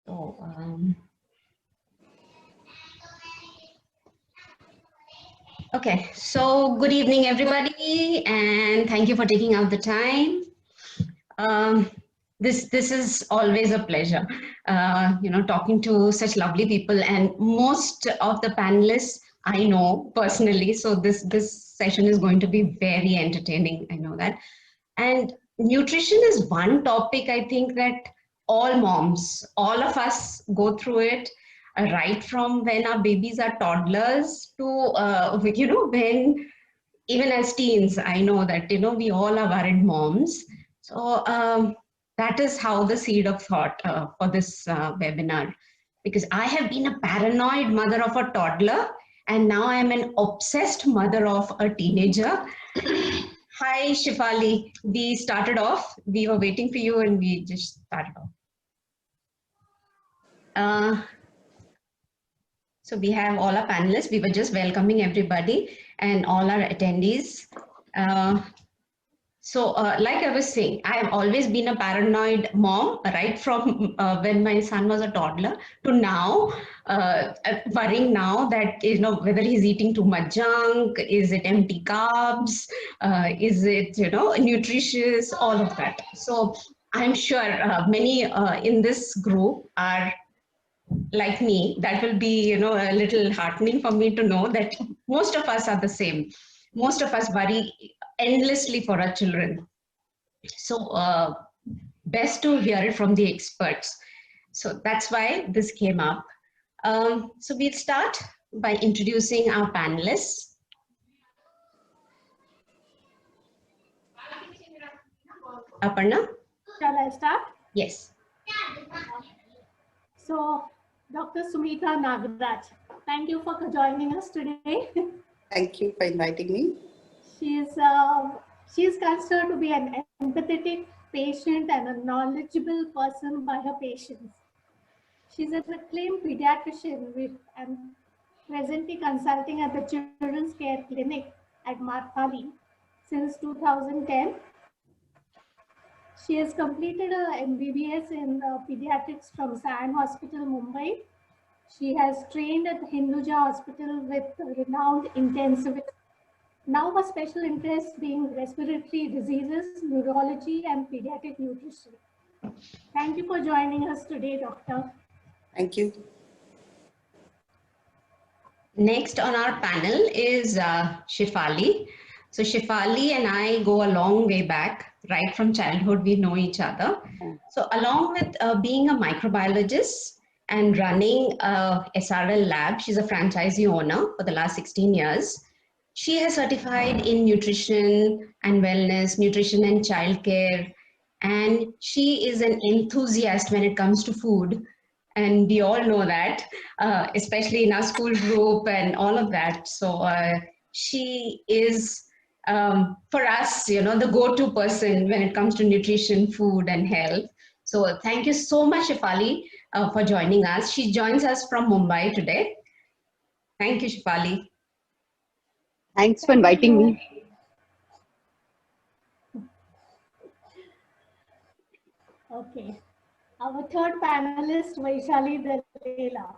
So, okay, so good evening, everybody, and thank you for taking out the time. Um, this is always a pleasure, talking to such lovely people, and most of the panelists I know personally. So this session is going to be very entertaining. I know that, and nutrition is one topic I think that all moms, all of us go through it, right from when our babies are toddlers to when even as teens. I know that we all are worried moms. So that is how the seed of thought for this webinar, because I have been a paranoid mother of a toddler, and now I am an obsessed mother of a teenager. Hi, Shifali. We started off. We were waiting for you, and we just started off. So we have all our panelists. We were just welcoming everybody and all our attendees. Like I was saying, I have always been a paranoid mom, right from when my son was a toddler to now, worrying now that whether he's eating too much junk, is it empty carbs, is it nutritious, all of that. So I'm sure many in this group are like me. That will be a little heartening for me to know that most of us are the same. Most of us worry endlessly for our children. So best to hear it from the experts. So that's why this came up. So we'll start by introducing our panelists. Aparna? Shall I start? Yes. So, Dr. Sumita Nagaraj, thank you for joining us today. Thank you for inviting me. She is considered to be an empathetic patient and a knowledgeable person by her patients. She's an acclaimed pediatrician and presently consulting at the Children's Care Clinic at Marthali since 2010. She has completed her MBBS in pediatrics from Sion Hospital, Mumbai. She has trained at the Hinduja Hospital with renowned intensivists. Now her special interests being respiratory diseases, neurology, and pediatric nutrition. Thank you for joining us today, Doctor. Thank you. Next on our panel is Shifali. So Shifali and I go a long way back, right from childhood, we know each other. So along with being a microbiologist and running a SRL lab, she's a franchisee owner for the last 16 years. She has certified in nutrition and wellness, nutrition and childcare, and she is an enthusiast when it comes to food. And we all know that, especially in our school group and all of that. So she is, for us, the go-to person when it comes to nutrition, food, and health. So thank you so much, Shifali, for joining us. She joins us from Mumbai today. Thank you, Shifali. Thanks for inviting me. Okay. Our third panelist, Vaishali Dalela.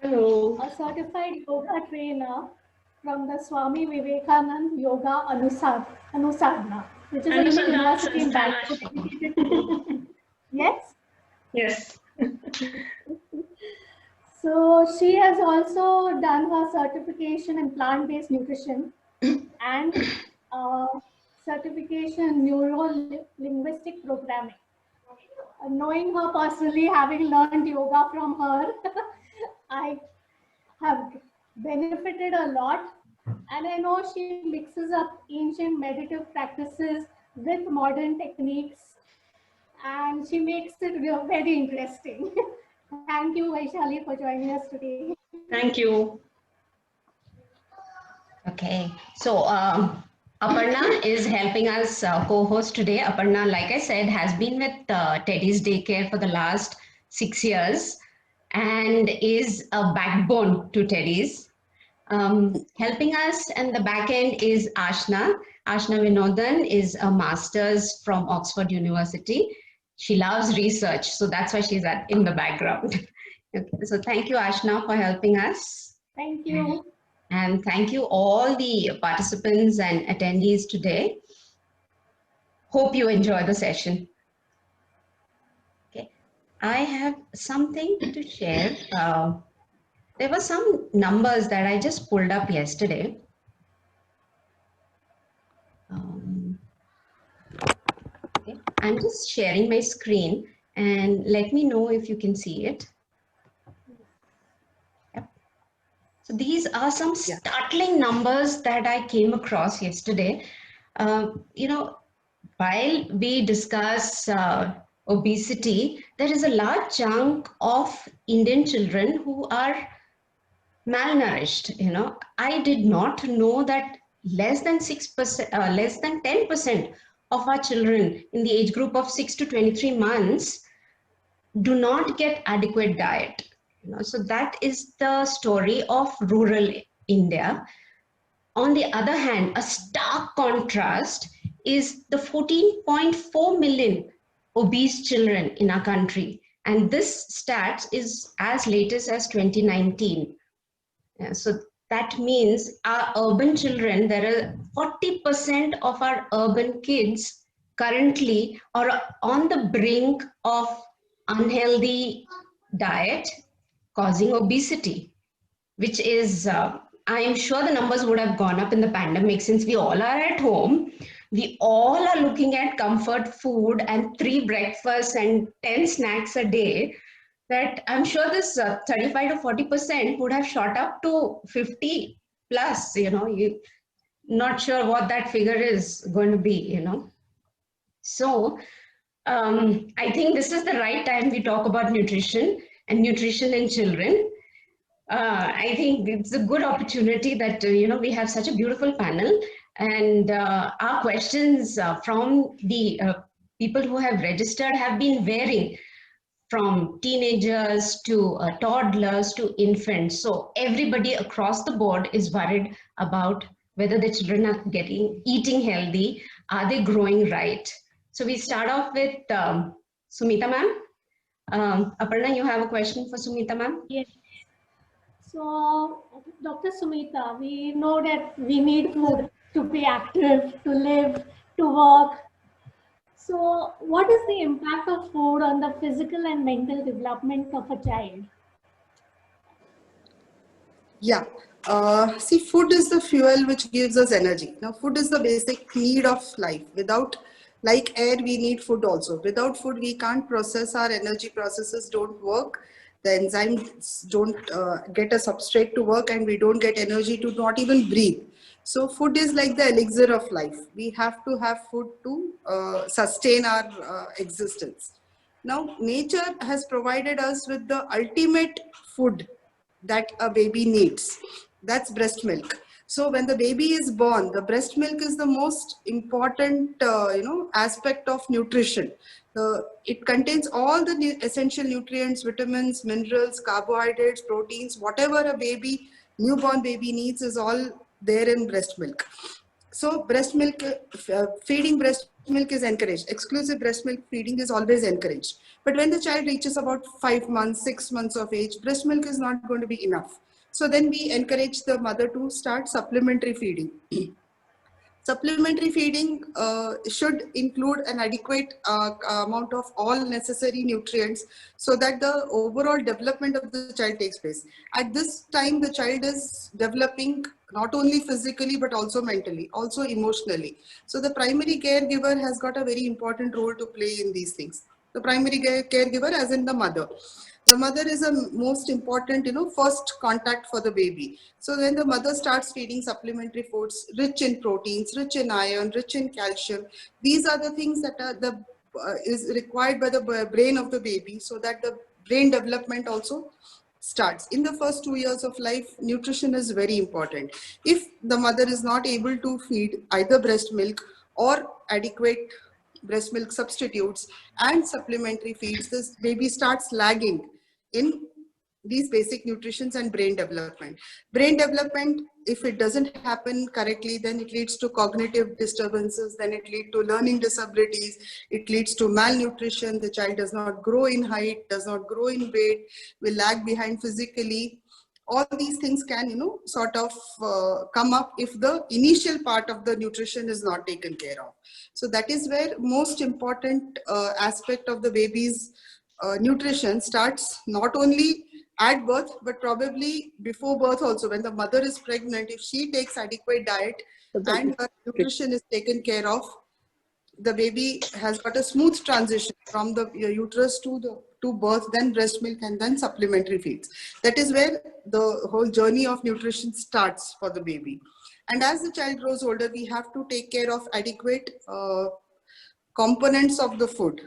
Hello. A certified yoga trainer from the Swami Vivekanand Yoga Anusadhana, which is a university in Bangalore. Yes? Yes. So she has also done her certification in plant-based nutrition and certification in neuro-linguistic programming. Knowing her personally, having learned yoga from her, I have benefited a lot. And I know she mixes up ancient meditative practices with modern techniques, and she makes it very interesting. Thank you, Vaishali, for joining us today. Thank you. Okay, so Aparna is helping us co-host today. Aparna, like I said, has been with Teddy's Daycare for the last 6 years and is a backbone to Teddy's. Helping us in the back end is Ashna. Ashna Vinodan is a master's from Oxford University, She loves research, so that's why she's in the background. Okay, so thank you, Ashna, for helping us. Thank you. And thank you all the participants and attendees today. Hope you enjoy the session. Okay, I have something to share. There were some numbers that I just pulled up yesterday. Okay. I'm just sharing my screen and let me know if you can see it. Yep. So these are some startling numbers that I came across yesterday. You know, while we discuss obesity, there is a large chunk of Indian children who are malnourished. You know, I did not know that less than 6%, less than 10% of our children in the age group of 6 to 23 months do not get adequate diet. You know, so that is the story of rural India. On the other hand, a stark contrast is the 14.4 million obese children in our country. And this stat is as latest as 2019. So that means our urban children, there are 40% of our urban kids currently are on the brink of unhealthy diet causing obesity, which is, I am sure the numbers would have gone up in the pandemic since we all are at home. We all are looking at comfort food and 3 breakfasts and 10 snacks a day, that I'm sure this 35 to 40% would have shot up to 50 plus, you know, you not sure what that figure is going to be, you know. So I think this is the right time we talk about nutrition and nutrition in children. I think it's a good opportunity that, you know, we have such a beautiful panel, and our questions from the people who have registered have been varying from teenagers to toddlers to infants. So everybody across the board is worried about whether the children are eating healthy, are they growing right? So we start off with Sumita ma'am. Aparna, you have a question for Sumita ma'am? Yes. So, Dr. Sumita, we know that we need food to be active, to live, to work. So, what is the impact of food on the physical and mental development of a child? Yeah. See, food is the fuel which gives us energy. Now, food is the basic need of life. Without, like air, we need food also. Without food, we can't process, our energy processes don't work. The enzymes don't get a substrate to work, and we don't get energy to not even breathe. So food is like the elixir of life. We have to have food to sustain our existence. Now, nature has provided us with the ultimate food that a baby needs. That's breast milk. So when the baby is born, the breast milk is the most important aspect of nutrition. It contains all the essential nutrients, vitamins, minerals, carbohydrates, proteins, whatever a newborn baby needs is all there in breast milk. So breast milk, feeding breast milk is encouraged. Exclusive breast milk feeding is always encouraged. But when the child reaches about 5 months, 6 months of age, breast milk is not going to be enough. So then we encourage the mother to start supplementary feeding. Supplementary feeding should include an adequate amount of all necessary nutrients so that the overall development of the child takes place. At this time, the child is developing not only physically but also mentally, also emotionally. So the primary caregiver has got a very important role to play in these things. The primary caregiver, as in the mother. The mother is a most important, first contact for the baby. So then the mother starts feeding supplementary foods rich in proteins, rich in iron, rich in calcium. These are the things that are is required by the brain of the baby, so that the brain development also starts. In the first 2 years of life, nutrition is very important. If the mother is not able to feed either breast milk or adequate breast milk substitutes and supplementary feeds, this baby starts lagging in these basic nutritions and brain development. Brain development, if it doesn't happen correctly, then it leads to cognitive disturbances, then it leads to learning disabilities, it leads to malnutrition, the child does not grow in height, does not grow in weight, will lag behind physically. All these things can, sort of come up if the initial part of the nutrition is not taken care of. So that is where most important aspect of the baby's nutrition starts, not only at birth, but probably before birth also. When the mother is pregnant, if she takes adequate diet and her nutrition is taken care of, the baby has got a smooth transition from the uterus to birth, then breast milk, and then supplementary feeds. That is where the whole journey of nutrition starts for the baby. And as the child grows older, we have to take care of adequate components of the food,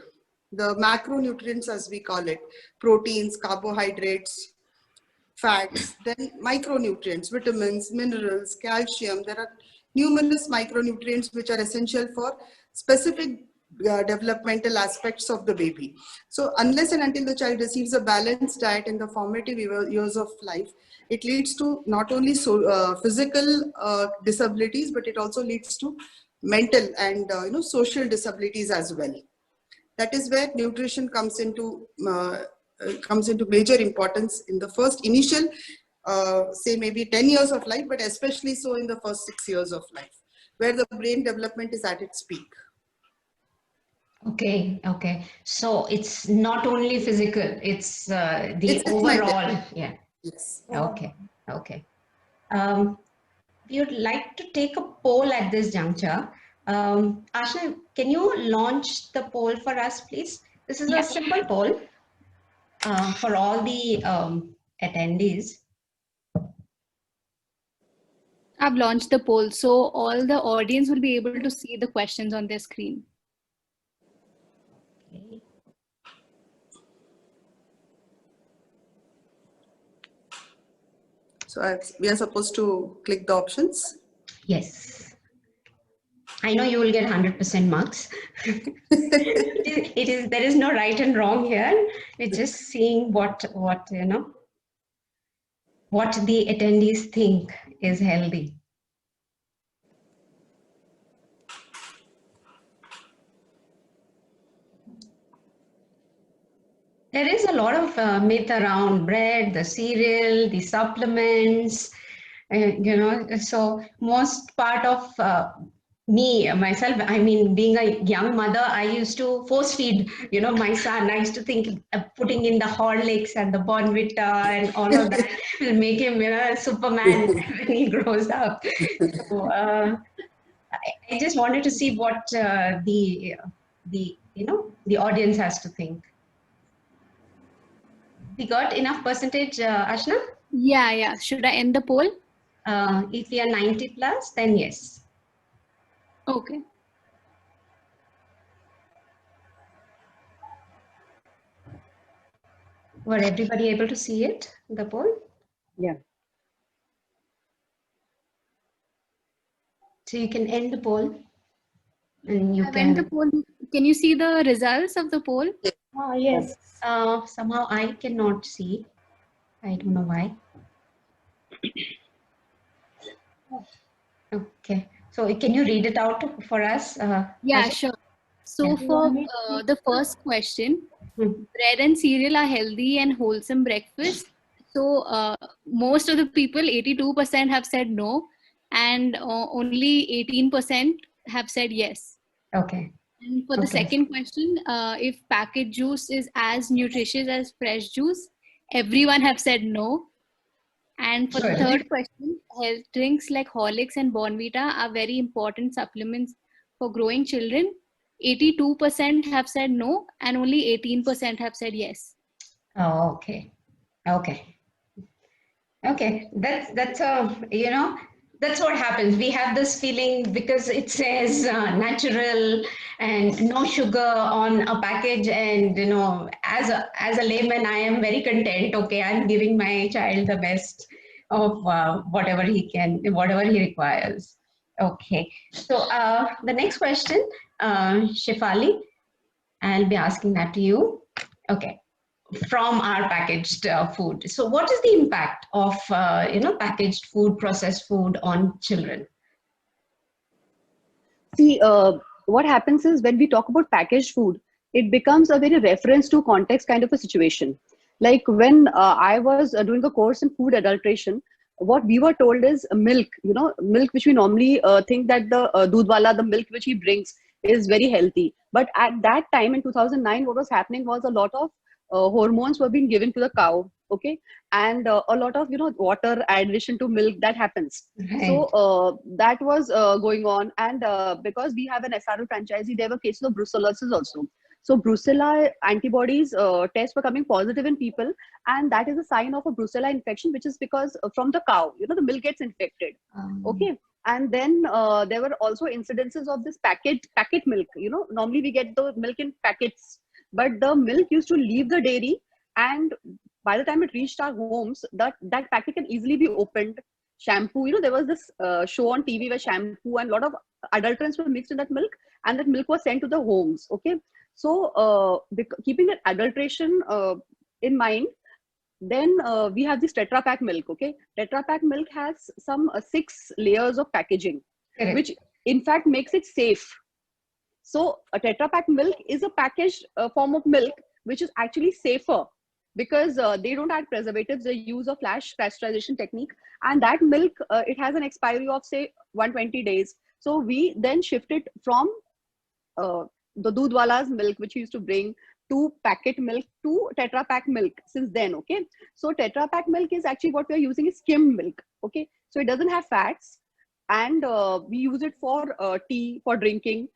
the macronutrients as we call it, proteins, carbohydrates, fats, then micronutrients, vitamins, minerals, calcium. There are numerous micronutrients which are essential for specific developmental aspects of the baby. So unless and until the child receives a balanced diet in the formative years of life, it leads to not only physical disabilities, but it also leads to mental and social disabilities as well. That is where nutrition comes into major importance in the first initial, say maybe 10 years of life, but especially so in the first 6 years of life, where the brain development is at its peak. Okay, okay. So it's not only physical, it's it's overall, mental. Yeah. Yes. Okay, okay. We would like to take a poll at this juncture. Ashna, can you launch the poll for us, please? This is a simple poll for all the attendees. I've launched the poll, so all the audience will be able to see the questions on their screen. Okay. So we are supposed to click the options? Yes. I know you will get 100% marks. There is no right and wrong here. We're just seeing what the attendees think is healthy. There is a lot of myth around bread, the cereal, the supplements, so most part of myself, I mean, being a young mother, I used to force feed, my son. I used to think putting in the Horlicks and the Bournvita and all of that will make him, a Superman when he grows up. So I just wanted to see what the audience has to think. We got enough percentage, Ashna? Yeah. Should I end the poll? If we are 90 plus, then yes. Okay. Were everybody able to see it, the poll? Yeah. So you can end the poll. And you I've ended the poll. Can you see the results of the poll? Yes. Somehow I cannot see. I don't know why. Okay. So can you read it out for us? Yeah, Asha? sure. So for the first question, bread and cereal are healthy and wholesome breakfast. So most of the people, 82% have said no, and only 18% have said yes. Okay. And for the second question, if packaged juice is as nutritious as fresh juice, everyone have said no. And for the third question, health drinks like Horlicks and Bournvita are very important supplements for growing children. 82% have said no, and only 18% have said yes. Oh, okay. Okay. Okay. That's that's what happens. We have this feeling because it says natural and no sugar on a package, and as a layman, I am very content. Okay, I'm giving my child the best of whatever he requires. Okay. So the next question, Shefali, I'll be asking that to you. Okay. from our packaged food. So what is the impact of packaged food, processed food on children? See, what happens is when we talk about packaged food, it becomes a very reference to context kind of a situation. Like when I was doing a course in food adulteration, what we were told is milk, milk which we normally think that the dudwala, the milk which he brings is very healthy. But at that time in 2009, what was happening was a lot of hormones were being given to the cow. Okay. And a lot of, water addition to milk that happens. Right. So that was going on. And because we have an SRL franchisee, there were cases of brucellosis also. So brucella antibodies tests were coming positive in people, and that is a sign of a brucella infection, which is because from the cow, the milk gets infected. Okay. And then there were also incidences of this packet milk. Normally we get the milk in packets, but the milk used to leave the dairy, and by the time it reached our homes, that packet can easily be opened. Shampoo, there was this show on TV where shampoo and a lot of adulterants were mixed in that milk, and that milk was sent to the homes. Okay. So keeping that adulteration in mind, then we have this Tetra Pak milk. Okay. Tetra Pak milk has some 6 layers of packaging, Correct. which in fact makes it safe. So a Tetra Pak milk is a packaged form of milk, which is actually safer because they don't add preservatives. They use a flash pasteurization technique, and that milk, it has an expiry of say 120 days. So we then shifted from the Dudwala's milk, which we used to bring, to packet milk to Tetra Pak milk since then. Okay. So Tetra Pak milk is actually what we are using is skim milk. Okay. So it doesn't have fats, and we use it for tea, for drinking,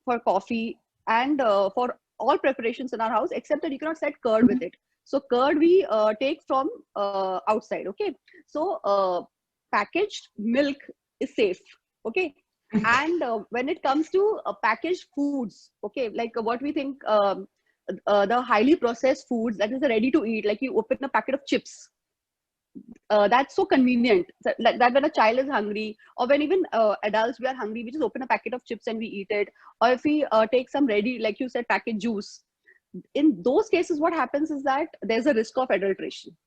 for coffee, and for all preparations in our house, except that you cannot set curd with it. So curd we take from outside. Okay. So packaged milk is safe. Okay. And when it comes to packaged foods, okay, like what we think, the highly processed foods, that is the ready to eat, like you open a packet of chips. That's so convenient that when a child is hungry, or when even adults, we are hungry, we just open a packet of chips and we eat it. Or if we take some ready, like you said, packet juice. In those cases, what happens is that there's a risk of adulteration.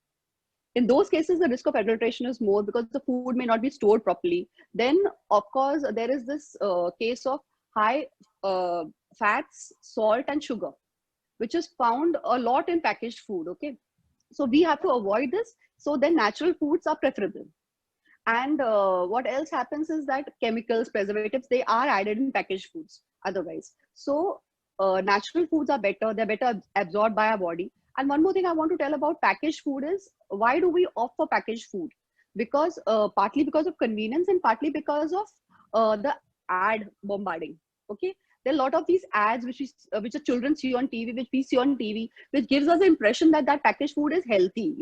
In those cases, the risk of adulteration is more because the food may not be stored properly. Then, of course, there is this case of high fats, salt, and sugar, which is found a lot in packaged food. Okay. So we have to avoid this. So then natural foods are preferable. And what else happens is that chemicals, preservatives, they are added in packaged foods otherwise. So natural foods are better. They're better absorbed by our body. And one more thing I want to tell about packaged food is, why do we opt for packaged food? Because partly because of convenience, and partly because of the ad bombarding. Okay. There are a lot of these ads which the children see on TV, which we see on TV, which gives us the impression that packaged food is healthy,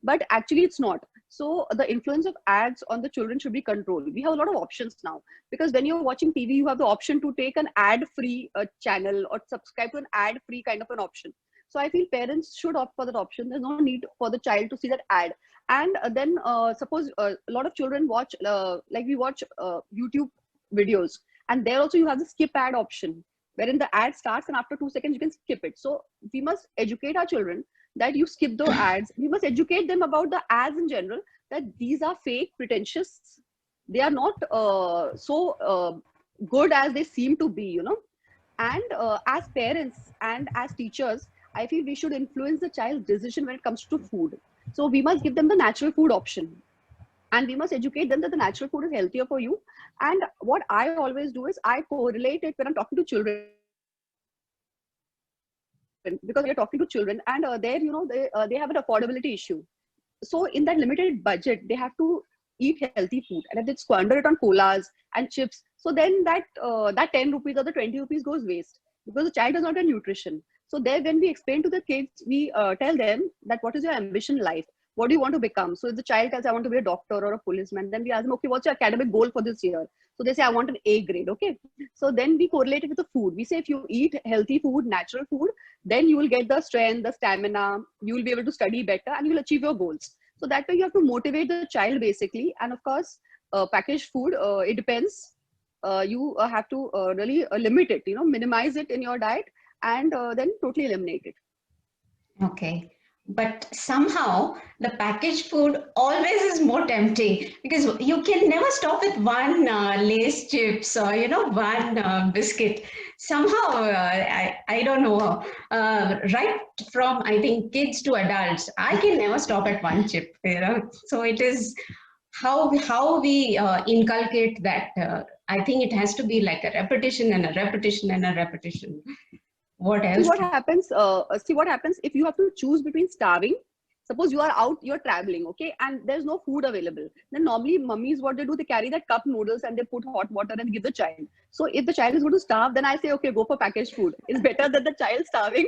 but actually it's not. So the influence of ads on the children should be controlled. We have a lot of options now, because when you're watching TV, you have the option to take an ad-free channel or subscribe to an ad-free kind of an option. So I feel parents should opt for that option. There's no need for the child to see that ad. And then suppose a lot of children watch, like we watch YouTube videos, and there also you have the skip ad option, wherein the ad starts and after 2 seconds you can skip it. So we must educate our children that you skip the ads. We must educate them about the ads in general, that these are fake, pretentious. They are not so good as they seem to be, And as parents and as teachers, I feel we should influence the child's decision when it comes to food. So we must give them the natural food option. And we must educate them that the natural food is healthier for you. And what I always do is I correlate it when I'm talking to children. Because we're talking to children, and there, they have an affordability issue. So in that limited budget, they have to eat healthy food. And if they squander it on colas and chips, so then that 10 rupees or the 20 rupees goes waste, because the child does not have nutrition. So there, when we explain to the kids, we tell them that what is your ambition in life? What do you want to become? So if the child tells, I want to be a doctor or a policeman, then we ask them, okay, what's your academic goal for this year? So they say, I want an A grade. Okay. So then we correlate it with the food. We say, if you eat healthy food, natural food, then you will get the strength, the stamina, you will be able to study better, and you will achieve your goals. So that way you have to motivate the child basically. And of course, packaged food, it depends. You have to really limit it, minimize it in your diet, and then totally eliminate it. Okay. But somehow the packaged food always is more tempting because you can never stop with one Lay's chips or, one biscuit. Somehow, I don't know, right from, I think, kids to adults, I can never stop at one chip. So it is how we inculcate that. I think it has to be like a repetition and a repetition and a repetition. What See else? what happens. See what happens if you have to choose between starving. Suppose you are out, you're traveling, okay, and there's no food available. Then normally mummies, what they do, they carry that cup noodles and they put hot water and give the child. So if the child is going to starve, then I say, okay, go for packaged food. It's better than the child starving.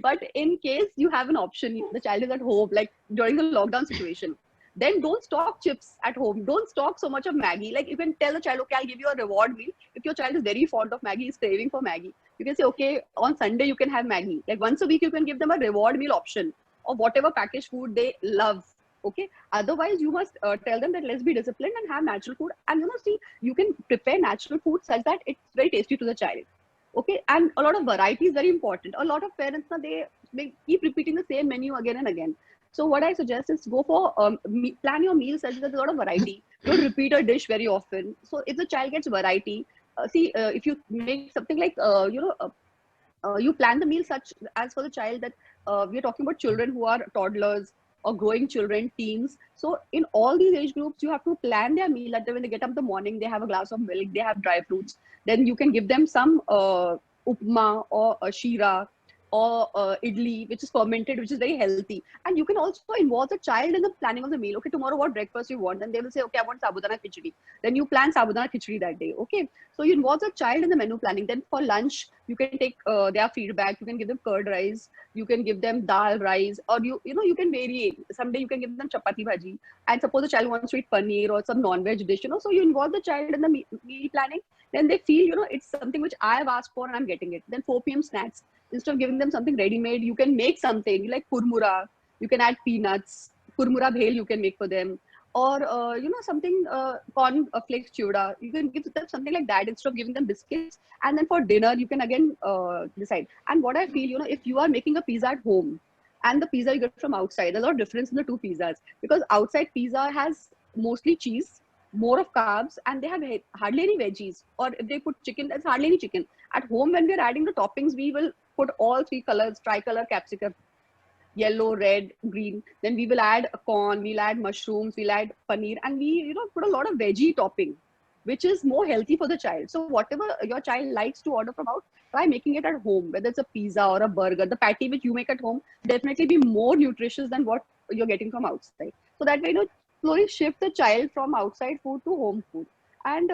But in case you have an option, the child is at home, like during the lockdown situation, then don't stock chips at home. Don't stock so much of Maggie. Like you can tell the child, okay, I'll give you a reward meal. If your child is very fond of Maggie, is craving for Maggie, you can say, okay, on Sunday you can have Maggie. Like once a week, you can give them a reward meal option of whatever packaged food they love. Okay. Otherwise, you must tell them that let's be disciplined and have natural food. And see, you can prepare natural food such that it's very tasty to the child. Okay. And a lot of variety is very important. A lot of parents, they keep repeating the same menu again and again. So what I suggest is go for plan your meals such that there's a lot of variety. Don't repeat a dish very often. So if the child gets variety, if you make something like you plan the meal such as for the child that we are talking about children who are toddlers or growing children, teens. So in all these age groups, you have to plan their meal that when they get up in the morning, they have a glass of milk, they have dry fruits. Then you can give them some upma or shira or idli, which is fermented, which is very healthy. And you can also involve the child in the planning of the meal. Okay, tomorrow what breakfast you want? Then they will say, okay, I want sabudana khichdi. Then you plan sabudana khichdi that day. Okay, so you involve the child in the menu planning. Then for lunch, you can take their feedback. You can give them curd rice. You can give them dal rice, or you can vary. Someday you can give them chapati bhaji. And suppose the child wants to eat paneer or some non-veg dish. So you involve the child in the meal planning. Then they feel, it's something which I have asked for and I'm getting it. Then 4 p.m. snacks. Instead of giving them something ready-made, you can make something like kurmura. You can add peanuts, kurmura bhel you can make for them, or something corn flakes chivda. You can give them something like that instead of giving them biscuits. And then for dinner, you can again decide. And what I feel, if you are making a pizza at home and the pizza you get from outside, there's a lot of difference in the two pizzas because outside pizza has mostly cheese, more of carbs, and they have hardly any veggies. Or if they put chicken, there's hardly any chicken. At home, when we're adding the toppings, we will put all 3 colors, tricolor capsicum, yellow, red, green. Then we will add corn, we'll add mushrooms, we'll add paneer, and we, put a lot of veggie topping, which is more healthy for the child. So whatever your child likes to order from out, try making it at home, whether it's a pizza or a burger. The patty which you make at home definitely be more nutritious than what you're getting from outside. So that way, slowly shift the child from outside food to home food. And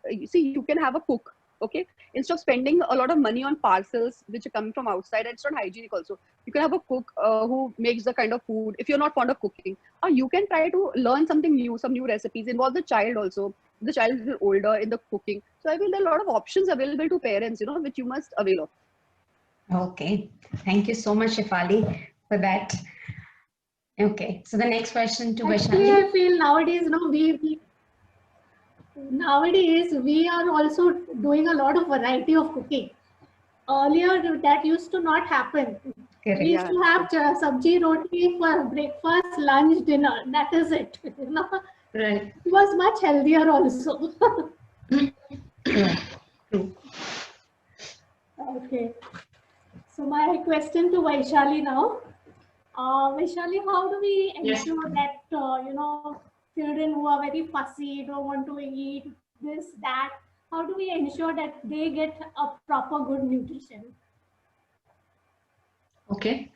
you can have a cook. Okay, instead of spending a lot of money on parcels which are coming from outside, and it's not hygienic also. You can have a cook who makes the kind of food. If you're not fond of cooking, or you can try to learn something new, some new recipes. Involve the child also. The child is older in the cooking. So I feel there are a lot of options available to parents, which you must avail of. Okay, thank you so much, Shefali, for that. Okay, so the next question to Actually, Vaishali. I feel nowadays, nowadays we are also doing a lot of variety of cooking. Earlier, that used to not happen. Correct. We used to have sabji roti for breakfast, lunch, dinner. That is it. Right. It was much healthier also. True. Okay. So my question to Vaishali now. Vaishali, how do we ensure that, children who are very fussy, don't want to eat this, that, how do we ensure that they get a proper good nutrition? Okay.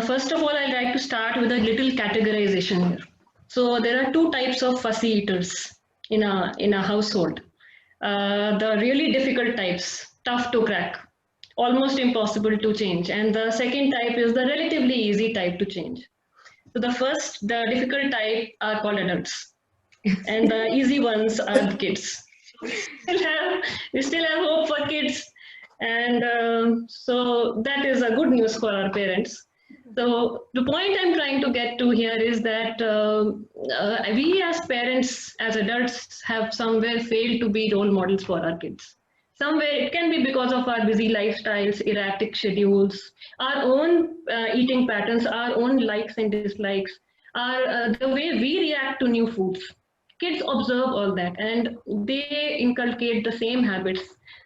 First of all, I'd like to start with a little categorization here. So there are 2 types of fussy eaters in a household. The really difficult types, tough to crack, almost impossible to change. And the second type is the relatively easy type to change. So the difficult type are called adults, and the easy ones are the kids. We still have hope for kids, and so that is a good news for our parents. So the point I'm trying to get to here is that we as parents, as adults, have somewhere failed to be role models for our kids. Somewhere it can be because of our busy lifestyles, erratic schedules, our own eating patterns, our own likes and dislikes, the way we react to new foods. Kids observe all that and they inculcate the same habits.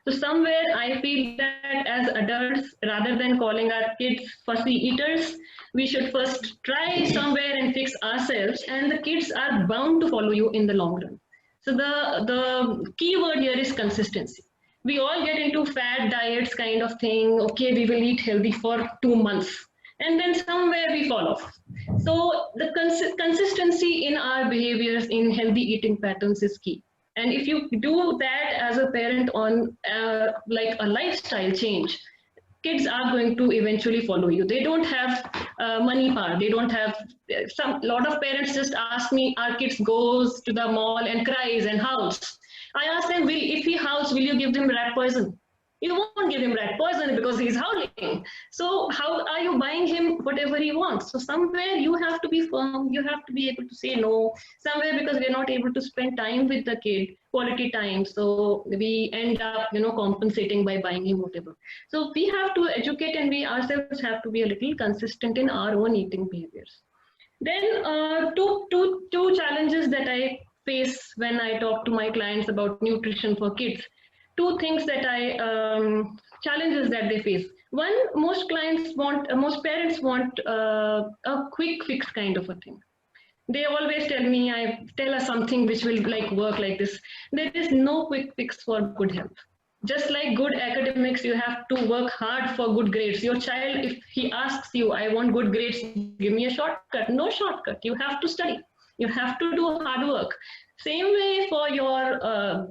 So somewhere I feel that as adults, rather than calling our kids fussy eaters, we should first try somewhere and fix ourselves, and the kids are bound to follow you in the long run. So the key word here is consistency. We all get into fad diets kind of thing. Okay, we will eat healthy for 2 months, and then somewhere we fall off. So the consistency in our behaviors in healthy eating patterns is key. And if you do that as a parent on like a lifestyle change, kids are going to eventually follow you. They don't have money power. They don't have lot of parents just ask me, our kids goes to the mall and cries and howls. I ask them, if he howls, will you give him rat poison? You won't give him rat poison because he's howling. So how are you buying him whatever he wants? So somewhere you have to be firm. You have to be able to say no. Somewhere because we're not able to spend time with the kid, quality time. So we end up, compensating by buying him whatever. So we have to educate, and we ourselves have to be a little consistent in our own eating behaviors. Then two challenges that I face when I talk to my clients about nutrition for kids. Two things that challenges that they face. One, most parents want a quick fix kind of a thing. They always tell us something which will work like this. There is no quick fix for good health. Just like good academics, you have to work hard for good grades. Your child, if he asks you, I want good grades, give me a shortcut. No shortcut. You have to study. You have to do hard work. Same way for your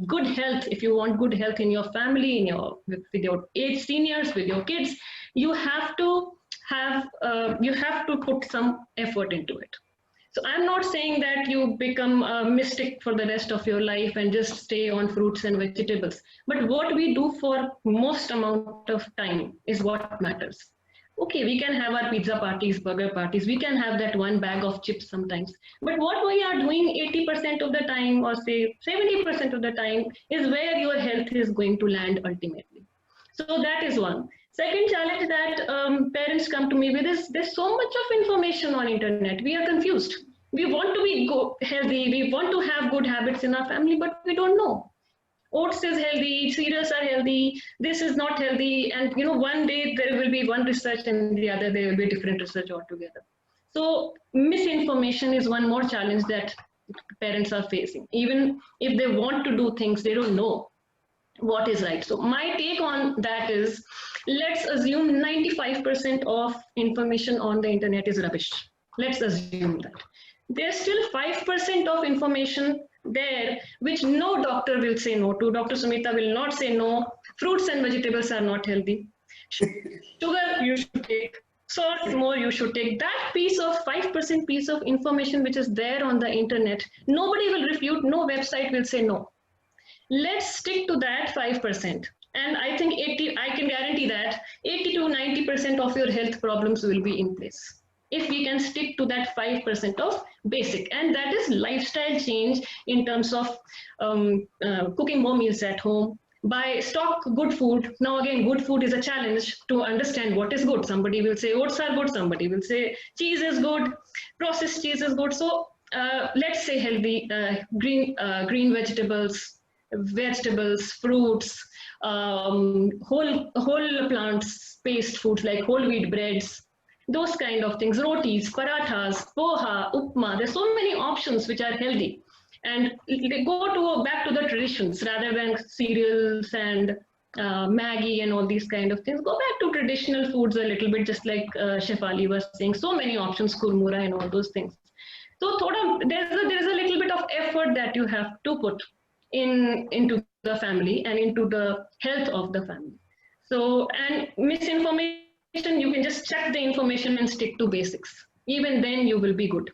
good health. If you want good health in your family, with your age seniors, with your kids, you have to put some effort into it. So I'm not saying that you become a mystic for the rest of your life and just stay on fruits and vegetables. But what we do for most amount of time is what matters. Okay, we can have our pizza parties, burger parties. We can have that one bag of chips sometimes. But what we are doing 80% of the time, or say 70% of the time, is where your health is going to land ultimately. So that is one. Second challenge that parents come to me with is there's so much of information on internet. We are confused. We want to be healthy. We want to have good habits in our family, but we don't know. Oats is healthy, cereals are healthy, this is not healthy. And one day there will be one research and the other there will be different research altogether. So misinformation is one more challenge that parents are facing. Even if they want to do things, they don't know what is right. So my take on that is, let's assume 95% of information on the internet is rubbish. Let's assume that. There's still 5% of information there which no doctor will say no to. Dr. Sumita will not say no. Fruits and vegetables are not healthy. Sugar you should take. Salt more you should take. That piece of 5% piece of information which is there on the internet, nobody will refute. No website will say no. Let's stick to that 5%. And I think I can guarantee that 80 to 90% of your health problems will be in place if we can stick to that 5% of basic. And that is lifestyle change in terms of cooking more meals at home, buy stock good food. Now again, good food is a challenge to understand what is good. Somebody will say oats are good, somebody will say cheese is good, processed cheese is good. So let's say healthy, green vegetables, fruits, whole plants, paste foods like whole wheat breads, those kind of things, rotis, parathas, poha, upma. There's so many options which are healthy. And they go back to the traditions rather than cereals and Maggi and all these kind of things. Go back to traditional foods a little bit, just like Chef Ali was saying. So many options, kurmura and all those things. So there's a little bit of effort that you have to put into the family and into the health of the family. So, and misinformation, you can just check the information and stick to basics. Even then you will be good.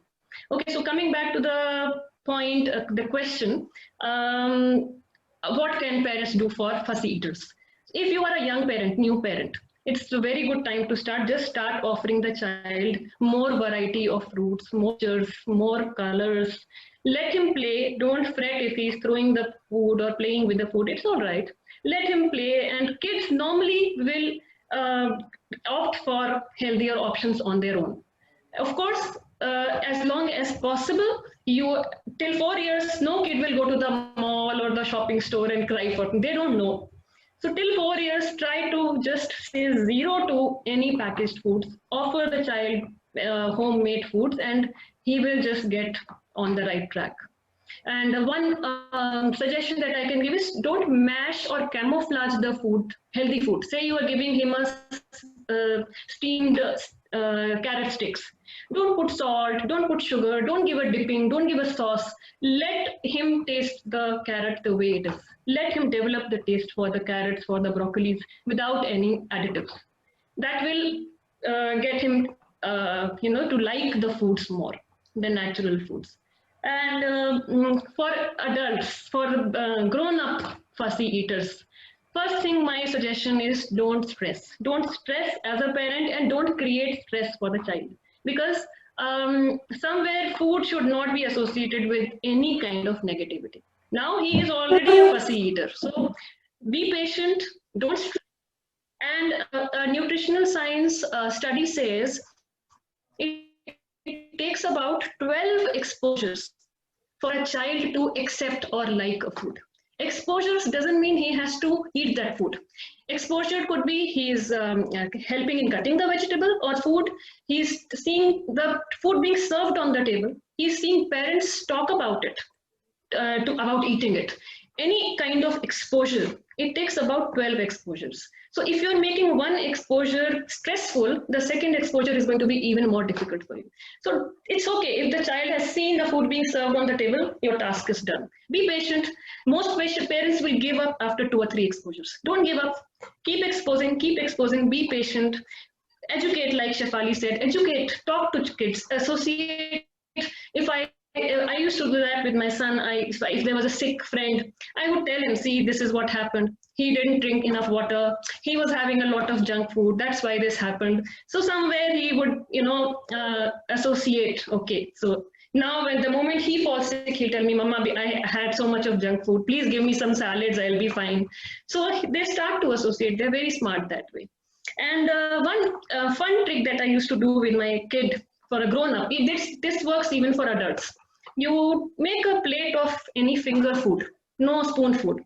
Okay, so coming back to the point, the question, what can parents do for fussy eaters? If you are a young parent, new parent, it's a very good time to start offering the child more variety of fruits, more textures, more colors. Let him play. Don't fret if he's throwing the food or playing with the food. It's all right. let him play, and kids normally will opt for healthier options on their own. Of course, as long as possible, you till 4 years, no kid will go to the mall or the shopping store and cry for it. They don't know. So till 4 years, try to just say zero to any packaged foods. Offer the child homemade foods, and he will just get on the right track. And one suggestion that I can give is don't mash or camouflage the food, healthy food. Say you are giving him a steamed carrot sticks. Don't put salt, don't put sugar, don't give a dipping, don't give a sauce. Let him taste the carrot the way it is. Let him develop the taste for the carrots, for the broccolis without any additives. That will get him, to like the foods more, the natural foods. And for adults, for grown-up fussy eaters, first thing my suggestion is don't stress. Don't stress as a parent, and don't create stress for the child, because somewhere food should not be associated with any kind of negativity. Now he is already a fussy eater, so be patient, don't stress. And a nutritional science study says it takes about 12 exposures for a child to accept or like a food. Exposures doesn't mean he has to eat that food. Exposure could be he's helping in cutting the vegetable or food. He's seeing the food being served on the table. He's seeing parents talk about it, about eating it. Any kind of exposure, it takes about 12 exposures. So if you're making one exposure stressful, the second exposure is going to be even more difficult for you. So it's okay. If the child has seen the food being served on the table, your task is done. Be patient. Most parents will give up after 2 or 3 exposures. Don't give up. Keep exposing, be patient. Educate, like Shefali said, educate, talk to kids, associate. If I used to do that with my son. If there was a sick friend, I would tell him, see, this is what happened. He didn't drink enough water. He was having a lot of junk food. That's why this happened. So somewhere he would, associate. Okay, so now when the moment he falls sick, he'll tell me, Mama, I had so much of junk food. Please give me some salads. I'll be fine. So they start to associate. They're very smart that way. And one fun trick that I used to do with my kid for a grown-up, this works even for adults. You make a plate of any finger food, no spoon food,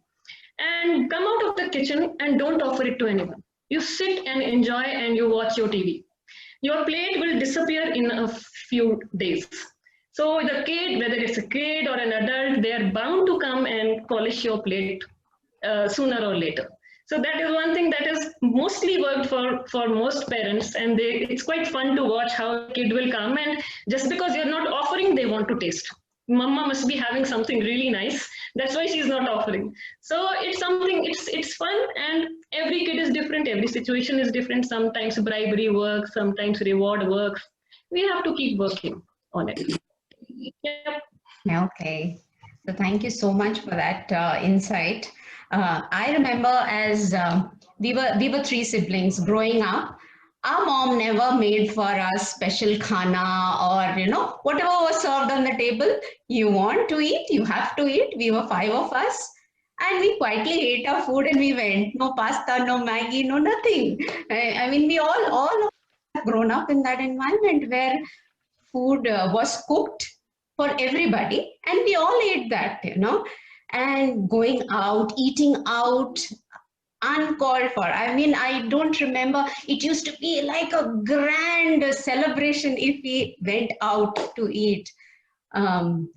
and come out of the kitchen and don't offer it to anyone. You sit and enjoy and you watch your TV. Your plate will disappear in a few days. So the kid, whether it's a kid or an adult, they are bound to come and polish your plate sooner or later. So that is one thing that has mostly worked for most parents, and it's quite fun to watch how a kid will come, and just because you're not offering, they want to taste. Mama must be having something really nice. That's why she's not offering. So it's something, it's fun, and every kid is different. Every situation is different. Sometimes bribery works, sometimes reward works. We have to keep working on it. Yep. Okay. So thank you so much for that insight. I remember as we were 3 siblings growing up. Our mom never made for us special khana or, whatever was served on the table. You want to eat, you have to eat. We were 5 of us, and we quietly ate our food and we went. No pasta, no Maggie, no nothing. I mean, we all have grown up in that environment where food was cooked for everybody, and we all ate that, and going out, eating out, uncalled for. I mean, I don't remember. It used to be like a grand celebration if we went out to eat.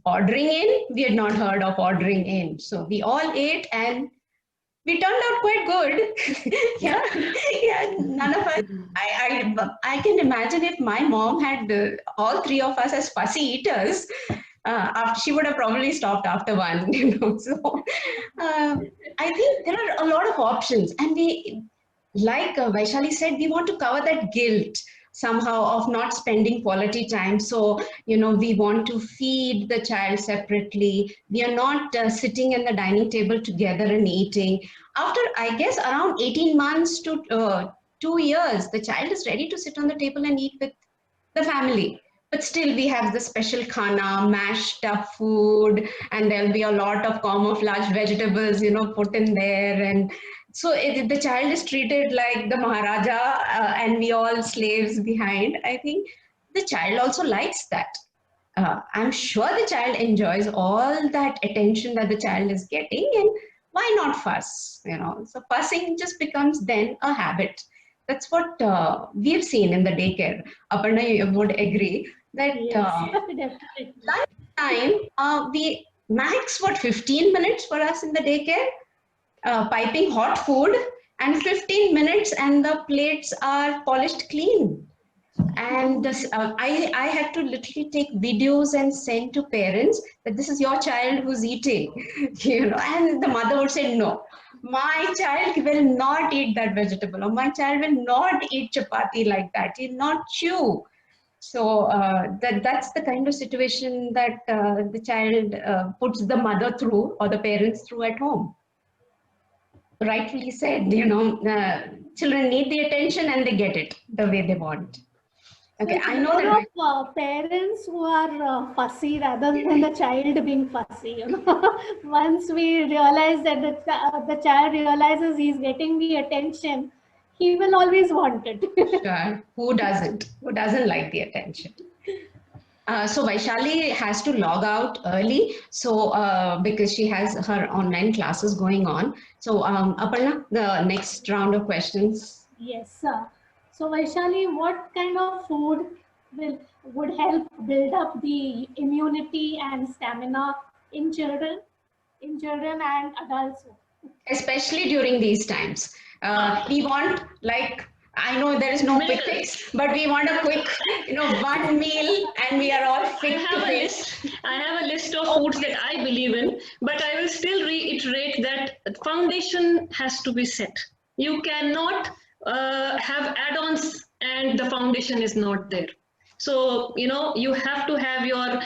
Ordering in, we had not heard of ordering in. So we all ate and we turned out quite good. yeah, none of us. I can imagine if my mom had all 3 of us as fussy eaters, she would have probably stopped after 1, So I think there are a lot of options, and we, like Vaishali said, we want to cover that guilt somehow of not spending quality time. So, we want to feed the child separately. We are not sitting at the dining table together and eating. After, I guess, around 18 months to 2 years, the child is ready to sit on the table and eat with the family. but still we have the special khana, mashed up food, and there'll be a lot of camouflage vegetables, put in there. And so the child is treated like the Maharaja, and we all slaves behind. I think the child also likes that. I'm sure the child enjoys all that attention that the child is getting, and why not fuss? So fussing just becomes then a habit. That's what we've seen in the daycare. Aparna, you would agree that Yes, definitely. lunchtime, we max 15 minutes for us in the daycare, piping hot food, and 15 minutes, and the plates are polished clean. And I had to literally take videos and send to parents that this is your child who's eating, and the mother would say, no, my child will not eat that vegetable, or my child will not eat chapati like that, he'll not chew. So that's the kind of situation that the child puts the mother through, or the parents through at home. Rightfully said, children need the attention and they get it the way they want. Okay, So I know that. of parents who are fussy rather than the child being fussy. Once we realize that the child realizes he's getting the attention, he will always want it. Sure. Who doesn't? Who doesn't like the attention? So Vaishali has to log out early, so because she has her online classes going on. So Aparna, the next round of questions. Yes, sir. So Vaishali, what kind of food would help build up the immunity and stamina in children and adults? Especially during these times. We want, like, I know there is no quick fix, but we want a quick, one meal, and we are all fit to fit. I have a list of foods that I believe in, but I will still reiterate that foundation has to be set. You cannot have add-ons and the foundation is not there. So, you have to have your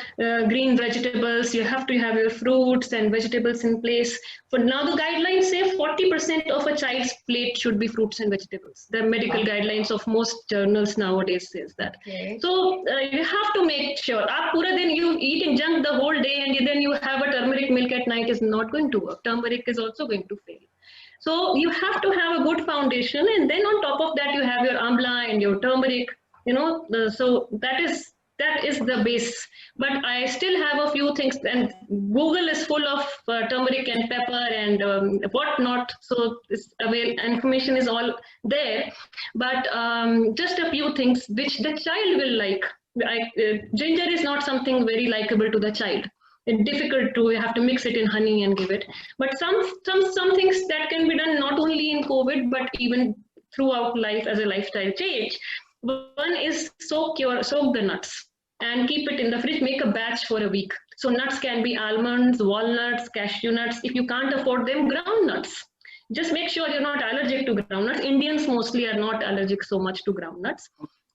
green vegetables, you have to have your fruits and vegetables in place. For now, the guidelines say 40% of a child's plate should be fruits and vegetables. The medical guidelines of most journals nowadays says that. Okay. So, you have to make sure. Then you eating junk the whole day and then you have a turmeric milk at night is not going to work. Turmeric is also going to fail. So, you have to have a good foundation, and then on top of that, you have your amla and your turmeric. So that is the base. But I still have a few things, and Google is full of turmeric and pepper and whatnot. So information is all there. But just a few things which the child will like. Ginger is not something very likable to the child. It's difficult to have to mix it in honey and give it. But some things that can be done not only in COVID but even throughout life as a lifestyle change. One is soak the nuts and keep it in the fridge. Make a batch for a week. So nuts can be almonds, walnuts, cashew nuts. If you can't afford them, groundnuts. Just make sure you're not allergic to groundnuts. Indians mostly are not allergic so much to groundnuts.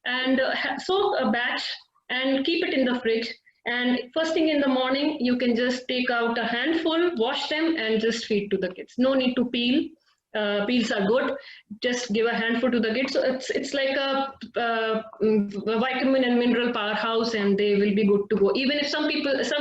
And soak a batch and keep it in the fridge. And first thing in the morning, you can just take out a handful, wash them, and just feed to the kids. No need to peel. Peels are good. Just give a handful to the kids. So it's like a vitamin and mineral powerhouse, and they will be good to go. Even if some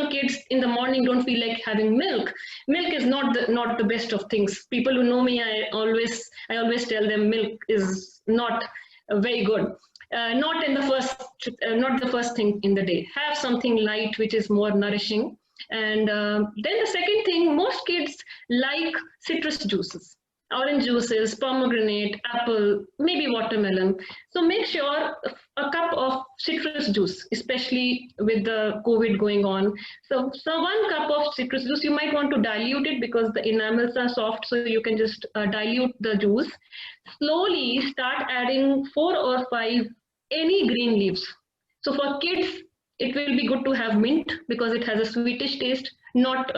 kids in the morning don't feel like having milk. Milk is not the best of things. People who know me, I always tell them milk is not very good. Not the first thing in the day. Have something light which is more nourishing. And then the second thing, most kids like citrus juices. Orange juices, pomegranate, apple, maybe watermelon. So make sure a cup of citrus juice, especially with the COVID going on. So 1 cup of citrus juice, you might want to dilute it because the enamels are soft, so you can just dilute the juice. Slowly start adding 4 or 5 any green leaves. So for kids, it will be good to have mint because it has a sweetish taste, not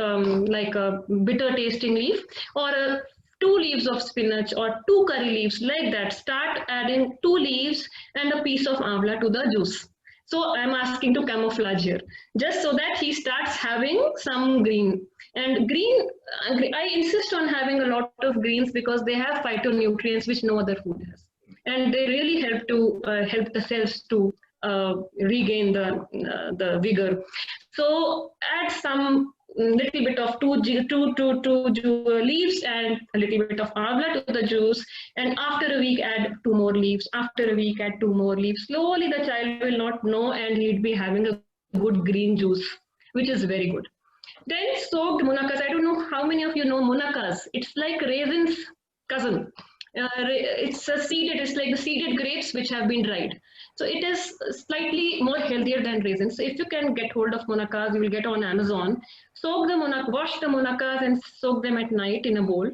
like a bitter tasting leaf, or 2 leaves of spinach or 2 curry leaves, like that. Start adding 2 leaves and a piece of amla to the juice. So I'm asking to camouflage here, just so that he starts having some green. And green, I insist on having a lot of greens because they have phytonutrients which no other food has. And they really help to help the cells to regain the vigor. So add some little bit of two leaves and a little bit of amla to the juice, and after a week add 2 more leaves. After a week add 2 more leaves. Slowly the child will not know, and he'd be having a good green juice, which is very good. Then soaked munakas. I don't know how many of you know munakas. It's like raisins cousin. It's a seeded. It's like the seeded grapes which have been dried. So it is slightly more healthier than raisins. So if you can get hold of munakas, you will get on Amazon. Soak the munak, wash the munakas and soak them at night in a bowl.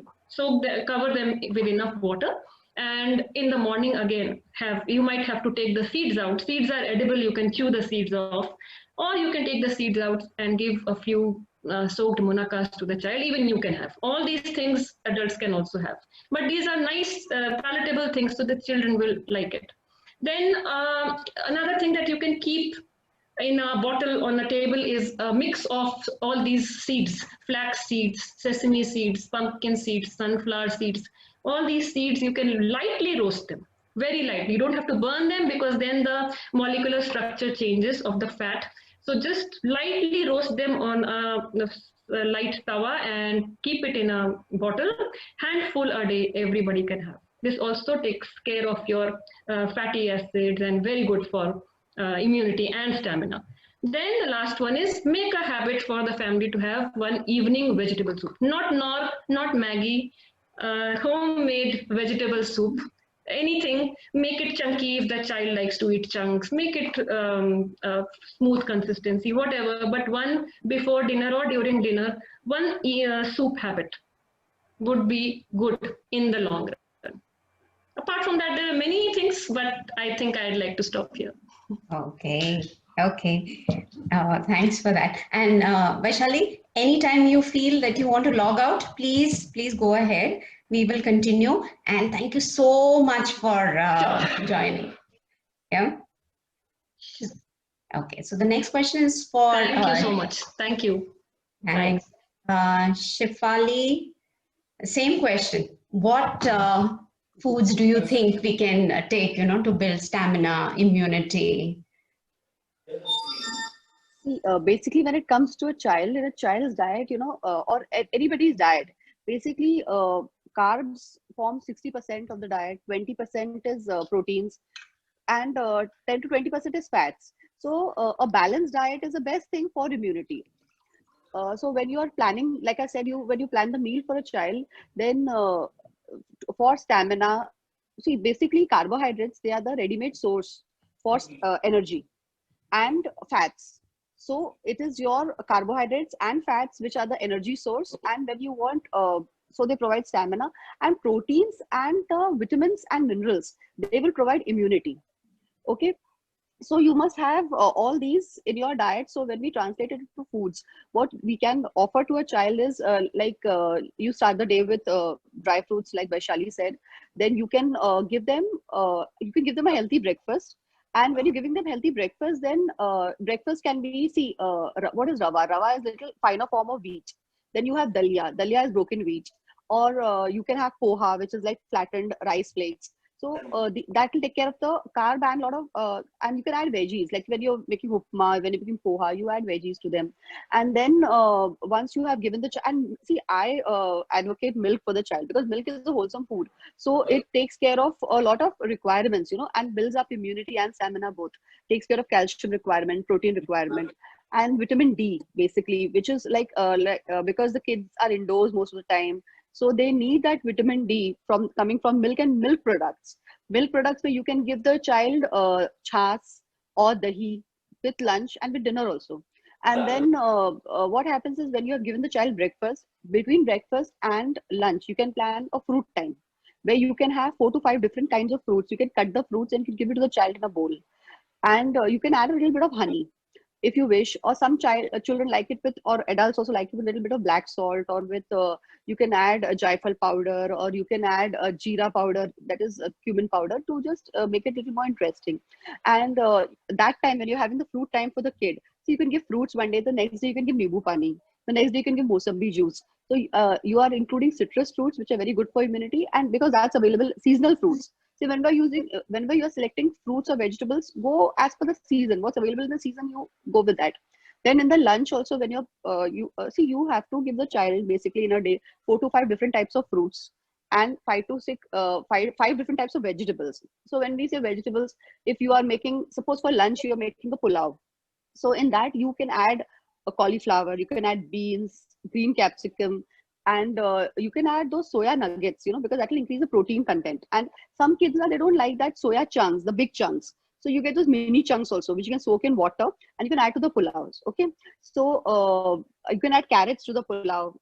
Cover them with enough water. And in the morning again, you might have to take the seeds out. Seeds are edible. You can chew the seeds off, or you can take the seeds out and give a few soaked munakas to the child. Even you can have. All these things adults can also have. But these are nice, palatable things, so the children will like it. Then another thing that you can keep in a bottle on a table is a mix of all these seeds: flax seeds, sesame seeds, pumpkin seeds, sunflower seeds. All these seeds, you can lightly roast them, very lightly. You don't have to burn them, because then the molecular structure changes of the fat. So just lightly roast them on a light tawa and keep it in a bottle. Handful a day, everybody can have. This also takes care of your fatty acids and very good for immunity and stamina. Then the last one is make a habit for the family to have one evening vegetable soup. Not Knorr, not Maggi, homemade vegetable soup. Anything, make it chunky if the child likes to eat chunks, make it smooth consistency, whatever, but one before dinner or during dinner, one soup habit would be good in the long run. Apart from that, there are many things, but I think I'd like to stop here. Okay. Okay. Thanks for that. And Vaishali, anytime you feel that you want to log out, please go ahead. We will continue. And thank you so much for joining. Yeah. Okay. So the next question is for. Thank you so much. Thank you. Thanks. Shefali, same question. What foods do you think we can take, to build stamina, immunity? See, basically, when it comes to a child, in a child's diet, or anybody's diet, basically, carbs form 60% of the diet, 20% is proteins, and 10 to 20% is fats. So a balanced diet is the best thing for immunity. So when you are planning, like I said, when you plan the meal for a child, then for stamina, see, basically carbohydrates, they are the ready-made source for energy, and fats. So it is your carbohydrates and fats which are the energy source, and when you want, so they provide stamina, and proteins and vitamins and minerals, they will provide immunity. Okay. So you must have all these in your diet. So when we translate it into foods, what we can offer to a child is you start the day with dry fruits, like Vaishali said. Then you can give them a healthy breakfast. And when you're giving them healthy breakfast, then breakfast can be, what is rava? Rava is a little finer form of wheat. Then you have dalia. Dalia is broken wheat. Or you can have poha, which is like flattened rice flakes. So that will take care of the carb and a lot of, and you can add veggies. Like when you're making upma, when you're making poha, you add veggies to them. And then once you have given the child, and see, I advocate milk for the child, because milk is a wholesome food. So it takes care of a lot of requirements, and builds up immunity and stamina both. Takes care of calcium requirement, protein requirement, and vitamin D, basically, which is because the kids are indoors most of the time. So they need that vitamin D coming from milk and milk products. Milk products where you can give the child chas or dahi with lunch and with dinner also. And then what happens is, when you have given the child breakfast, between breakfast and lunch, you can plan a fruit time where you can have 4 to 5 different kinds of fruits. You can cut the fruits and give it to the child in a bowl. And you can add a little bit of honey, if you wish, or some children like it with, or adults also like it with a little bit of black salt, or with you can add a jaifal powder, or you can add a jeera powder, that is a cumin powder, to just make it a little more interesting. And that time when you're having the fruit time for the kid, so you can give fruits one day, the next day you can give nimbu pani, the next day you can give mosambi juice. So you are including citrus fruits, which are very good for immunity, and because that's available, seasonal fruits. See, whenever you're selecting fruits or vegetables, go as per the season. What's available in the season, you go with that. Then in the lunch also, when you have to give the child basically in a day 4 to 5 different types of fruits and 5 to 6 five different types of vegetables. So when we say vegetables, if you are making, suppose for lunch you are making a pulao, so in that you can add a cauliflower, you can add beans, green capsicum, and you can add those soya nuggets, because that will increase the protein content. And some kids they don't like that soya chunks, the big chunks. So you get those mini chunks also, which you can soak in water and you can add to the pulaus. Okay, so you can add carrots to the pulao,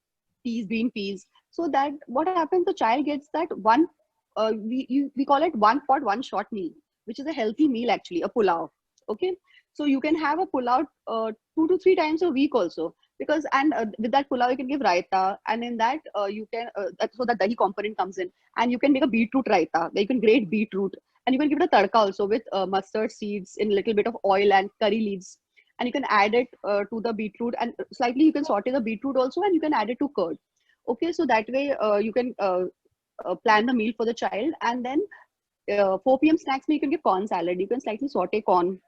peas, green peas. So that what happens, the child gets that one. We call it one pot, one shot meal, which is a healthy meal actually, a pulao. Okay, so you can have a pulao 2 to 3 times a week also, because with that pulao you can give raita, and in that you can so that dahi component comes in, and you can make a beetroot raita. You can grate beetroot, and you can give it a tadka also with mustard seeds in a little bit of oil and curry leaves, and you can add it to the beetroot, and slightly you can saute the beetroot also, and you can add it to curd. Okay, so that way you can plan the meal for the child. And then 4 p.m. snacks, you can give corn salad. You can slightly saute corn,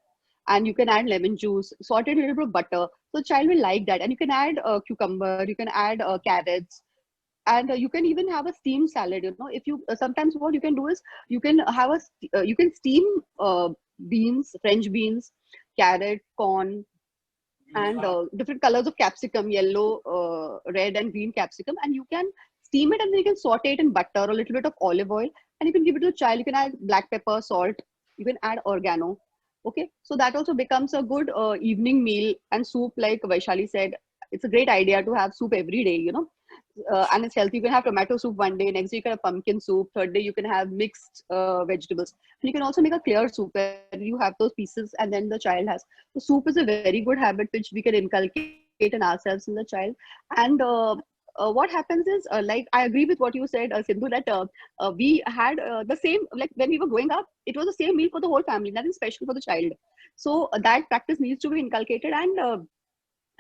and you can add lemon juice, sauteed a little bit of butter. So the child will like that. And you can add cucumber, you can add carrots, and you can even have a steamed salad. If you sometimes what you can do is you can have you can steam beans, French beans, carrot, corn, and different colors of capsicum, yellow, red, and green capsicum, and you can steam it, and then you can saute it in butter or a little bit of olive oil, and you can give it to the child. You can add black pepper, salt, you can add oregano. Okay, so that also becomes a good evening meal. And soup, like Vaishali said, it's a great idea to have soup every day, and it's healthy. You can have tomato soup one day, next day you can have pumpkin soup, third day you can have mixed vegetables. And you can also make a clear soup where you have those pieces and then the child has. So soup is a very good habit which we can inculcate in ourselves in the child. And what happens is, like, I agree with what you said, Sindhu, that we had the same, like when we were growing up, it was the same meal for the whole family, nothing special for the child. So that practice needs to be inculcated. And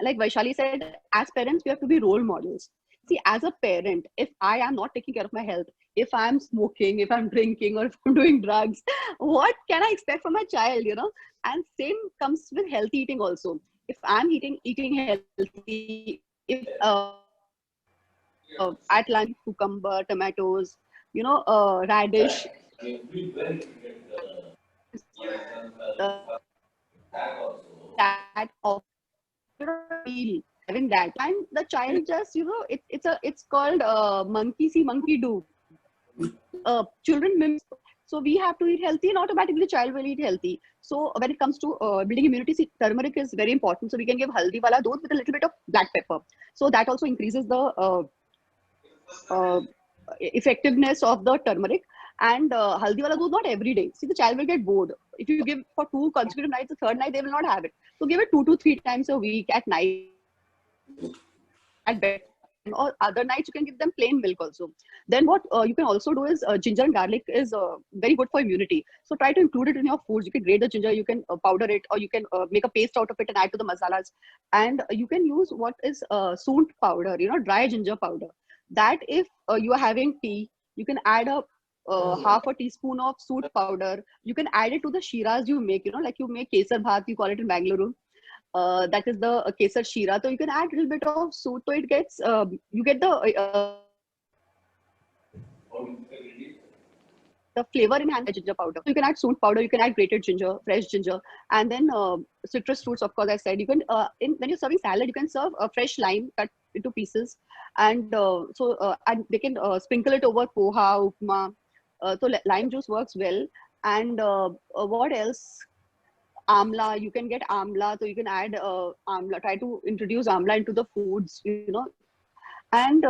like Vaishali said, as parents, we have to be role models. See, as a parent, if I am not taking care of my health, if I'm smoking, if I'm drinking, or if I'm doing drugs, what can I expect from my child, And same comes with healthy eating also. If I'm eating healthy, if at lunch, cucumber, tomatoes, radish, that of meal, having that, and the child just it's called monkey see monkey do. Children mimic. So we have to eat healthy, and automatically the child will eat healthy. So when it comes to building immunity, see, turmeric is very important. So we can give haldi wala doodh with a little bit of black pepper. So that also increases the effectiveness of the turmeric. And haldi wala doodh not every day. See, the child will get bored. If you give for 2 consecutive nights, the third night they will not have it. So give it 2 to 3 times a week at night, at bed, or other nights you can give them plain milk also. Then what you can also do is ginger and garlic is very good for immunity. So try to include it in your foods. You can grate the ginger, you can powder it, or you can make a paste out of it and add to the masalas. And you can use what is soont powder, dry ginger powder. That if you are having tea, you can add a half a teaspoon of soont powder. You can add it to the shiras you make, like you make kesar bhat, you call it in Bangalore. That is the kesar shira. So you can add a little bit of soot, so it gets you get the flavor enhanced ginger powder. So you can add soont powder, you can add grated ginger, fresh ginger, and then citrus fruits. Of course, I said you can when you're serving salad, you can serve a fresh lime cut into pieces, and and they can sprinkle it over poha, upma. So lime juice works well. And what else? Amla, you can get amla, so you can add amla. Try to introduce amla into the foods, And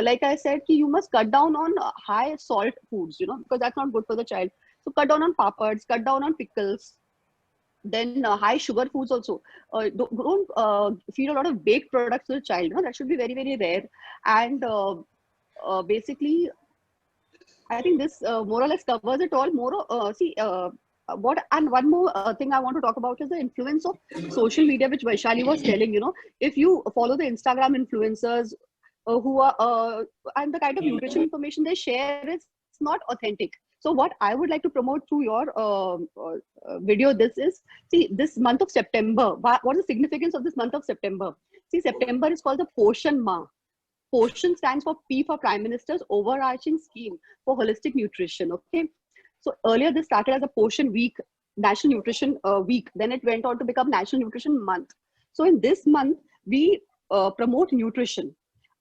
like I said, you must cut down on high salt foods, because that's not good for the child. So cut down on papads, cut down on pickles. Then high sugar foods also. Don't feed a lot of baked products to the child. That should be very, very rare. And basically, I think this more or less covers it all. One more thing I want to talk about is the influence of social media, which Vaishali was telling. If you follow the Instagram influencers who are and the kind of nutrition information they share is not authentic. So what I would like to promote through your video, this is, see, this month of September, what is the significance of this month of September? See, September is called the Poshan Ma. Poshan stands for P for Prime Minister's overarching scheme for holistic nutrition. Okay, so earlier this started as a Poshan Week, National Nutrition Week. Then it went on to become National Nutrition Month. So in this month, we promote nutrition,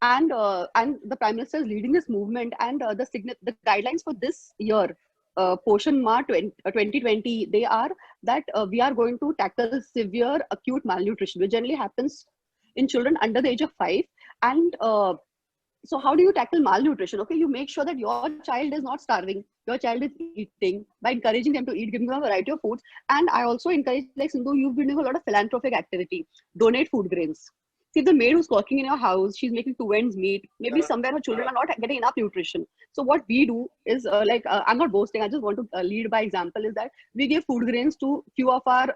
and the Prime Minister is leading this movement. And the guidelines for this year, Poshan Ma 2020, they are that we are going to tackle severe acute malnutrition, which generally happens in children under the age of 5. And so how do you tackle malnutrition? Okay, you make sure that your child is not starving, your child is eating by encouraging them to eat, giving them a variety of foods. And I also encourage, like Sindhu, you've been doing a lot of philanthropic activity. Donate food grains. See, the maid who's working in your house, she's making two ends meet. Maybe somewhere her children are not getting enough nutrition. So what we do is, I'm not boasting, I just want to lead by example, is that we give food grains to few of our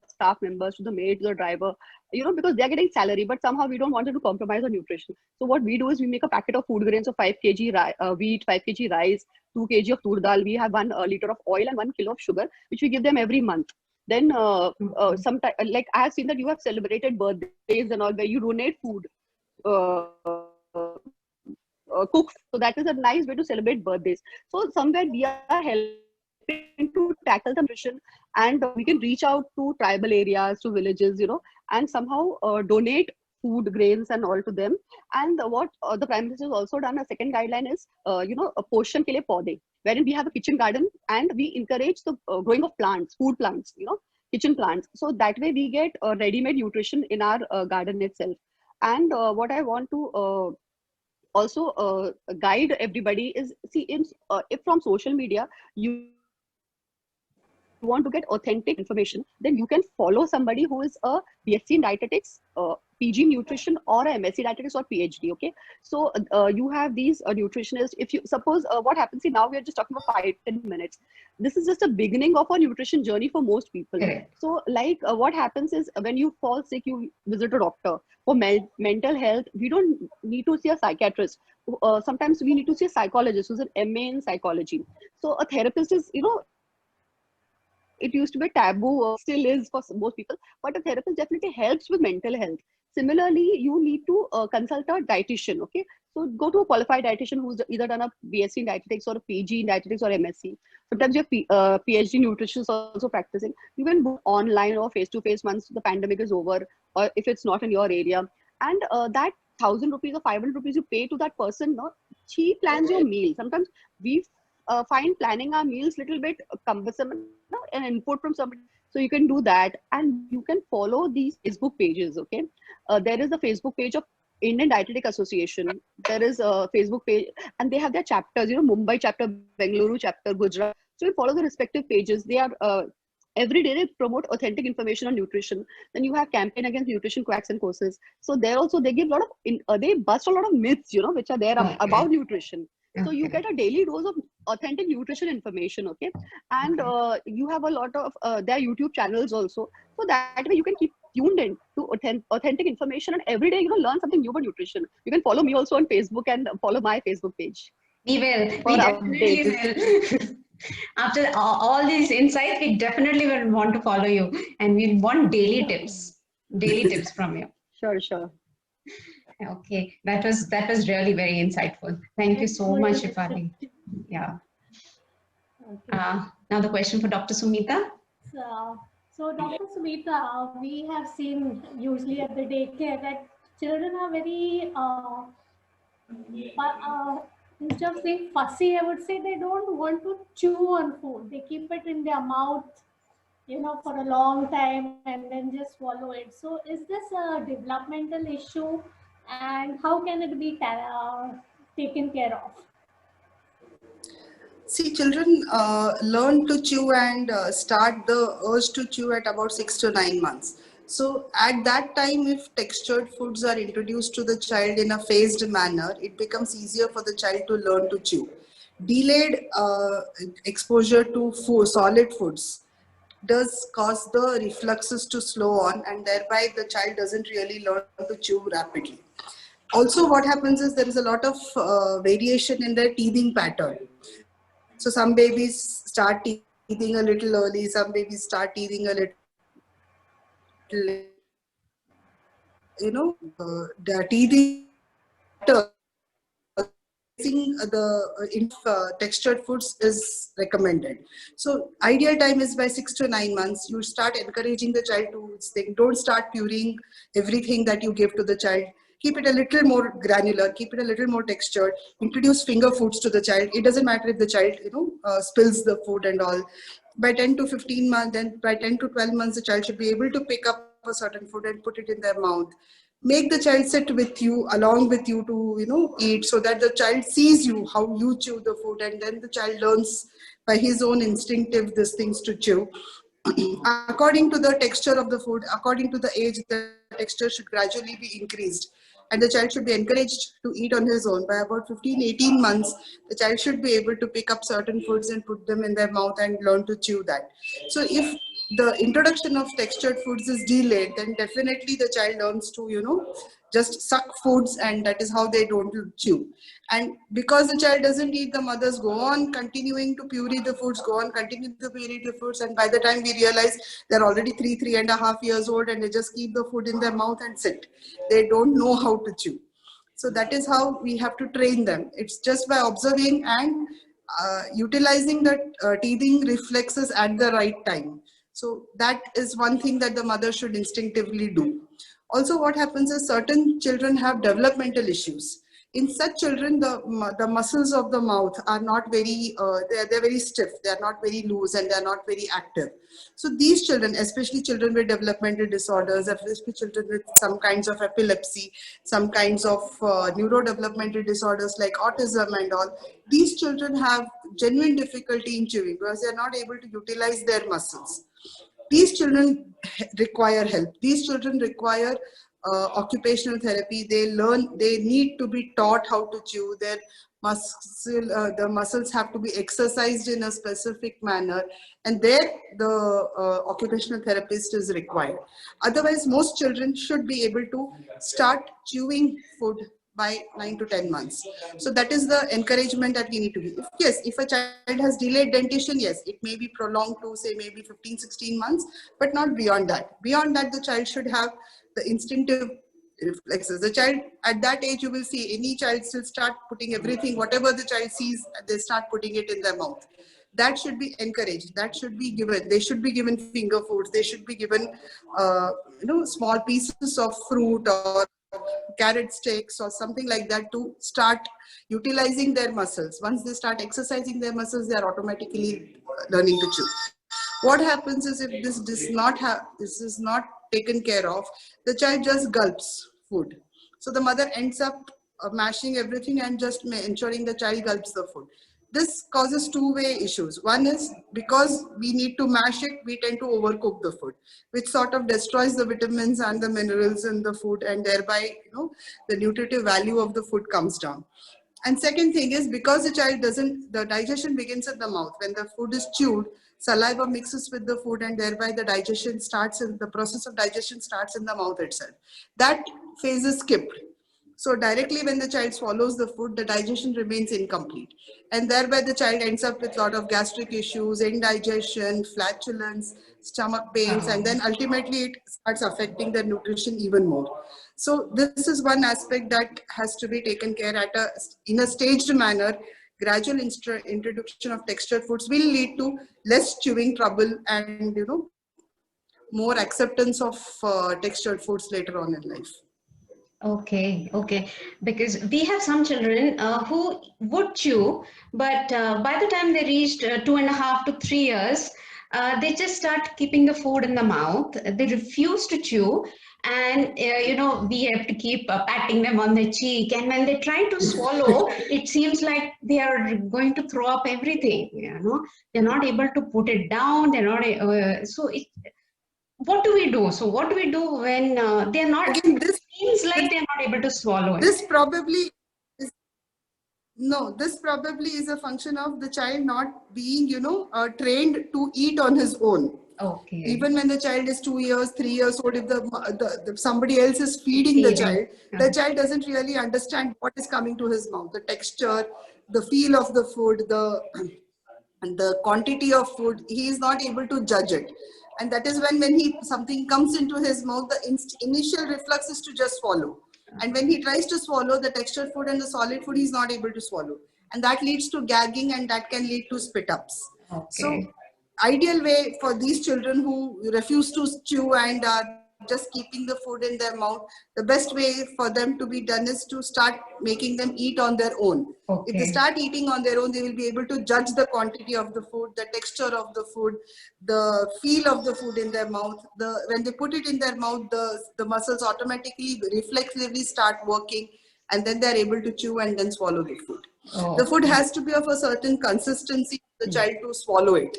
staff members, to the maid, to the driver, because they're getting salary, but somehow we don't want them to compromise on nutrition. So what we do is we make a packet of food grains of 5 kg wheat, 5 kg rice, 2 kg of tur dal. We have 1 liter of oil and 1 kilo of sugar, which we give them every month. Then sometimes, like I have seen that you have celebrated birthdays and all, where you donate food, cook. So that is a nice way to celebrate birthdays. So somewhere we are helping to tackle the nutrition, and we can reach out to tribal areas, to villages, and somehow donate food grains and all to them. And what the Prime Minister has also done, a second guideline is, a Poshan ke liye paudhe, wherein we have a kitchen garden and we encourage the growing of plants, food plants, kitchen plants. So that way we get ready-made nutrition in our garden itself. And what I want to also guide everybody is, see, if from social media you want to get authentic information, then you can follow somebody who is a BSc in dietetics, PG nutrition, or a MSc dietetics or PhD. Okay, so you have these nutritionists. If you suppose what happens, see, now we are just talking about 5-10 minutes. This is just a beginning of a nutrition journey for most people. So like what happens is, when you fall sick, you visit a doctor. For mental health, we don't need to see a psychiatrist. Sometimes we need to see a psychologist who's an MA in psychology. So a therapist is, it used to be taboo, still is for most people, but a therapist definitely helps with mental health. Similarly, you need to consult a dietitian. Okay, so go to a qualified dietitian who's either done a BSc in dietetics or a PG in dietetics or MSc. Sometimes you have PhD nutritionists also practicing. You can book online or face-to-face once the pandemic is over, or if it's not in your area. And that 1,000 rupees or 500 rupees you pay to that person, she plans your meal. Sometimes we find planning our meals little bit cumbersome, an input from somebody. So you can do that, and you can follow these Facebook pages. Okay, there is the Facebook page of Indian Dietetic Association. There is a Facebook page, and they have their chapters. Mumbai chapter, Bengaluru chapter, Gujarat. So you follow the respective pages. They are every day they promote authentic information on nutrition. Then you have campaign against nutrition quacks and courses. So there also they give a lot of they bust a lot of myths, which are there about nutrition. So you get a daily dose of authentic nutrition information, okay? And you have a lot of their YouTube channels also. So that way you can keep tuned in to authentic information, and every day learn something new about nutrition. You can follow me also on Facebook and follow my Facebook page. We will. We definitely will. After all these insights, we definitely will want to follow you, and we want daily tips from you. Sure. Okay, that was really very insightful. Thank you so much, Shefali. Yeah. Okay. Now the question for Dr. Sumita. So Dr. Sumita, we have seen usually at the daycare that children are very, instead of saying fussy, I would say they don't want to chew on food. They keep it in their mouth, for a long time and then just swallow it. So is this a developmental issue, and how can it be taken care of? See, children learn to chew and start the urge to chew at about 6 to 9 months. So at that time, if textured foods are introduced to the child in a phased manner, it becomes easier for the child to learn to chew. Delayed exposure to solid foods does cause the refluxes to slow on, and thereby the child doesn't really learn to chew rapidly. Also, what happens is there is a lot of variation in their teething pattern. So some babies start teething a little early, some babies start teething a little, the teething the textured foods is recommended. So ideal time is by 6 to 9 months. You start encouraging the child to think. Don't start puring everything that you give to the child. Keep it a little more granular, keep it a little more textured, introduce finger foods to the child. It doesn't matter if the child, spills the food and all. By 10 to 15 months, then by 10 to 12 months, the child should be able to pick up a certain food and put it in their mouth. Make the child sit with you, along with you to, eat, so that the child sees you, how you chew the food, and then the child learns by his own instinctive these things to chew. According to the texture of the food, according to the age, the texture should gradually be increased. And the child should be encouraged to eat on his own. By about 15-18 months, the child should be able to pick up certain foods and put them in their mouth and learn to chew that. So if the introduction of textured foods is delayed, then definitely the child learns to, just suck foods, and that is how they don't chew. And because the child doesn't eat, the mothers go on continuing to puree the foods, and by the time we realize they're already 3.5 years old, and they just keep the food in their mouth and sit. They don't know how to chew. So that is how we have to train them. It's just by observing and utilizing the teething reflexes at the right time. So that is one thing that the mother should instinctively do. Also, what happens is certain children have developmental issues. In such children, the muscles of the mouth are not very, they're very stiff, they're not very loose, and they're not very active. So these children, especially children with developmental disorders, especially children with some kinds of epilepsy, some kinds of neurodevelopmental disorders like autism and all, these children have genuine difficulty in chewing because they're not able to utilize their muscles. These children require help. These children require occupational therapy. They need to be taught how to chew. Their the muscles have to be exercised in a specific manner, and there the occupational therapist is required. Otherwise, most children should be able to start chewing food by 9 to 10 months. So that is the encouragement that we need to give. Yes, if a child has delayed dentition, yes, it may be prolonged to say maybe 15-16 months, but not beyond that. Beyond that, the child should have the instinctive reflexes. The child at that age, you will see any child still start putting everything, whatever the child sees, they start putting it in their mouth. That should be encouraged. That should be given. They should be given finger foods. They should be given, small pieces of fruit or carrot sticks or something like that to start utilizing their muscles. Once they start exercising their muscles, they are automatically learning to chew. What happens is if this is not taken care of, the child just gulps food. So the mother ends up mashing everything and just ensuring the child gulps the food. This causes two-way issues. One is because we need to mash it, we tend to overcook the food, which sort of destroys the vitamins and the minerals in the food, and thereby, the nutritive value of the food comes down. And second thing is because the child the digestion begins in the mouth. When the food is chewed, saliva mixes with the food, and thereby the process of digestion starts in the mouth itself. That phase is skipped. So directly when the child swallows the food, the digestion remains incomplete. And thereby the child ends up with a lot of gastric issues, indigestion, flatulence, stomach pains, and then ultimately it starts affecting their nutrition even more. So this is one aspect that has to be taken care in a staged manner. Gradual introduction of textured foods will lead to less chewing trouble and, more acceptance of textured foods later on in life. Okay. Because we have some children who would chew, but by the time they reached 2.5 to 3 years, they just start keeping the food in the mouth. They refuse to chew, and we have to keep patting them on the cheek. And when they try to swallow, it seems like they are going to throw up everything. They're not able to put it down. They're not. What do we do? So what do we do when they're not? Again, seems like they're not able to swallow it. This probably is a function of the child not being, trained to eat on his own. Okay. Even when the child is 2 years, 3 years old, if somebody else is feeding the child doesn't really understand what is coming to his mouth, the texture, the feel of the food, and the quantity of food, he is not able to judge it. And that is when something comes into his mouth, the initial reflex is to just swallow. And when he tries to swallow the textured food and the solid food, he's not able to swallow. And that leads to gagging, and that can lead to spit ups. Okay. So ideal way for these children who refuse to chew and are just keeping the food in their mouth, the best way for them to be done is to start making them eat on their own. Okay. If they start eating on their own, they will be able to judge the quantity of the food, the texture of the food, the feel of the food in their mouth. When they put it in their mouth, the muscles automatically, reflexively start working, and then they're able to chew and then swallow the food. Oh. The food has to be of a certain consistency for the child to swallow it.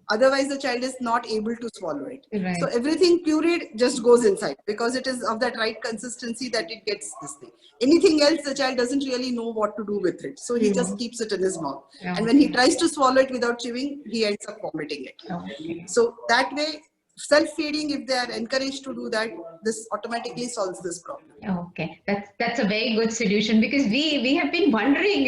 Otherwise, the child is not able to swallow it. Right. So everything pureed just goes inside because it is of that right consistency that it gets this thing. Anything else, the child doesn't really know what to do with it. So he just keeps it in his mouth. And when he tries to swallow it without chewing, he ends up vomiting it. Okay. So that way, self-feeding, if they are encouraged to do that, this automatically solves this problem. Okay, that's a very good solution, because we have been wondering,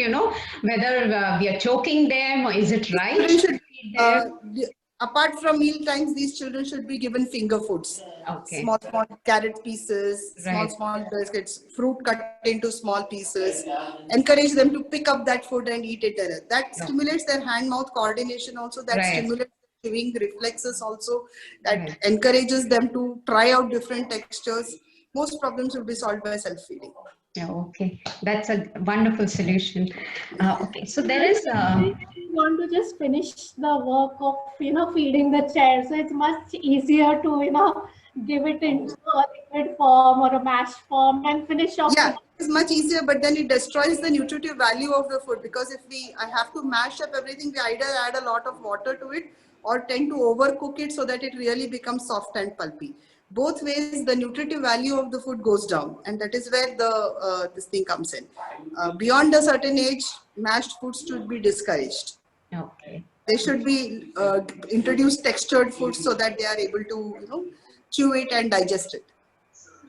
whether we are choking them, or is it right? Children should, apart from meal times, these children should be given finger foods. Okay. Small carrot pieces, Right. small biscuits, fruit cut into small pieces. Encourage them to pick up that food and eat it. That stimulates their hand-mouth coordination also. That Right. stimulates chewing reflexes also. That encourages them to try out different textures. Most problems will be solved by self-feeding. Okay, that's a wonderful solution. Okay, so there is. I want to just finish the work of feeding the child, so it's much easier to give it into a liquid form or a mash form and finish off. Yeah, it's much easier, but then it destroys the nutritive value of the food, because if I have to mash up everything, we either add a lot of water to it or tend to overcook it so that it really becomes soft and pulpy. Both ways, the nutritive value of the food goes down, and that is where this thing comes in. Beyond a certain age, mashed foods should be discouraged. Okay. They should be introduced textured foods so that they are able to chew it and digest it.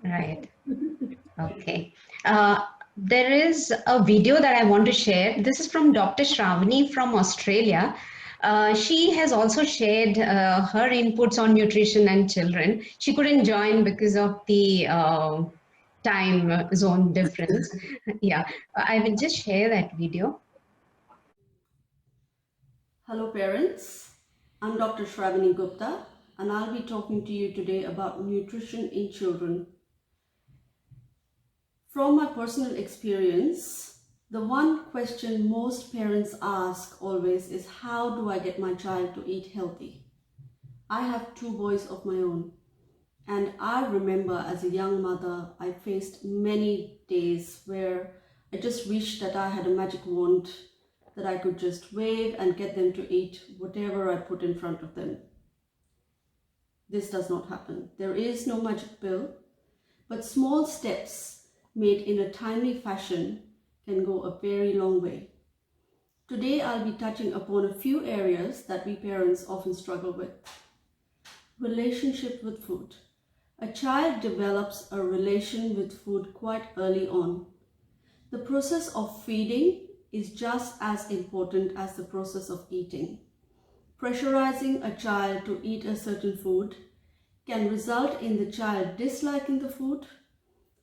Right. Okay. There is a video that I want to share. This is from Dr. Shravani from Australia. She has also shared her inputs on nutrition and children. She couldn't join because of the time zone difference. Yeah, I will just share that video. Hello parents, I'm Dr. Shravani Gupta, and I'll be talking to you today about nutrition in children. From my personal experience, the one question most parents ask always is, how do I get my child to eat healthy? I have 2 boys of my own, and I remember as a young mother, I faced many days where I just wished that I had a magic wand that I could just wave and get them to eat whatever I put in front of them. This does not happen. There is no magic pill, but small steps made in a timely fashion can go a very long way. Today I'll be touching upon a few areas that we parents often struggle with. Relationship with food. A child develops a relation with food quite early on. The process of feeding is just as important as the process of eating. Pressurizing a child to eat a certain food can result in the child disliking the food,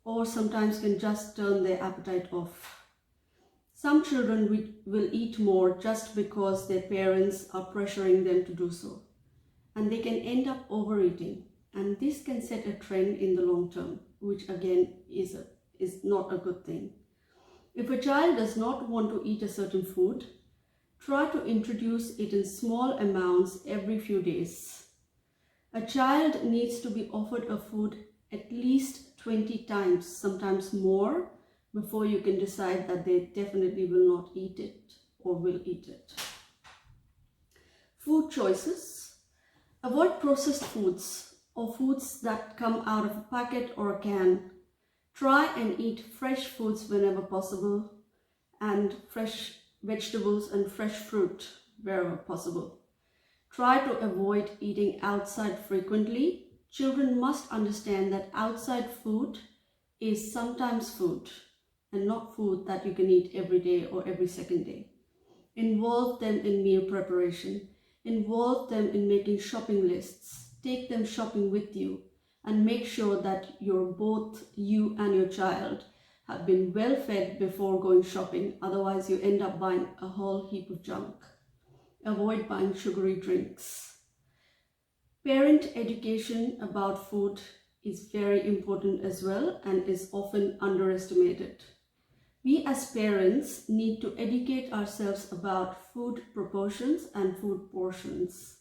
or sometimes can just turn their appetite off. Some children will eat more just because their parents are pressuring them to do so, and they can end up overeating, and this can set a trend in the long term, which again is not a good thing. If a child does not want to eat a certain food, try to introduce it in small amounts every few days. A child needs to be offered a food at least 20 times, sometimes more, before you can decide that they definitely will not eat it or will eat it. Food choices. Avoid processed foods or foods that come out of a packet or a can. Try and eat fresh foods whenever possible, and fresh vegetables and fresh fruit wherever possible. Try to avoid eating outside frequently. Children must understand that outside food is sometimes food and not food that you can eat every day or every second day. Involve them in meal preparation. Involve them in making shopping lists. Take them shopping with you and make sure that both you and your child have been well fed before going shopping. Otherwise, you end up buying a whole heap of junk. Avoid buying sugary drinks. Parent education about food is very important as well and is often underestimated. We as parents need to educate ourselves about food proportions and food portions.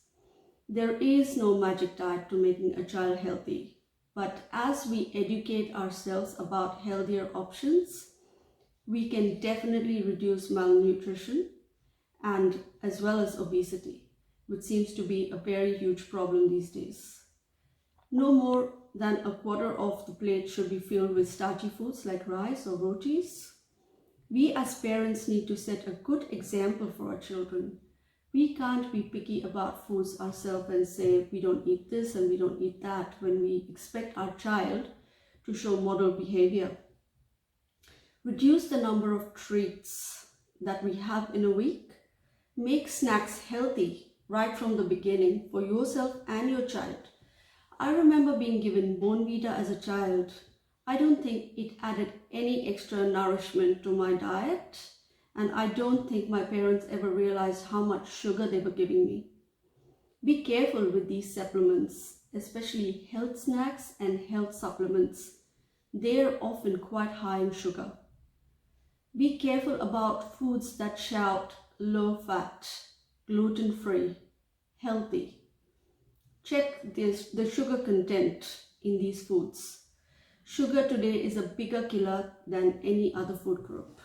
There is no magic diet to making a child healthy, but as we educate ourselves about healthier options, we can definitely reduce malnutrition and as well as obesity, which seems to be a very huge problem these days. No more than a quarter of the plate should be filled with starchy foods like rice or rotis. We as parents need to set a good example for our children. We can't be picky about foods ourselves and say we don't eat this and we don't eat that when we expect our child to show model behavior. Reduce the number of treats that we have in a week. Make snacks healthy right from the beginning for yourself and your child. I remember being given Bonvita as a child. I don't think it added any extra nourishment to my diet, and I don't think my parents ever realized how much sugar they were giving me. Be careful with these supplements, especially health snacks and health supplements. They're often quite high in sugar. Be careful about foods that shout low fat, gluten-free, healthy. Check the sugar content in these foods. Sugar today is a bigger killer than any other food group.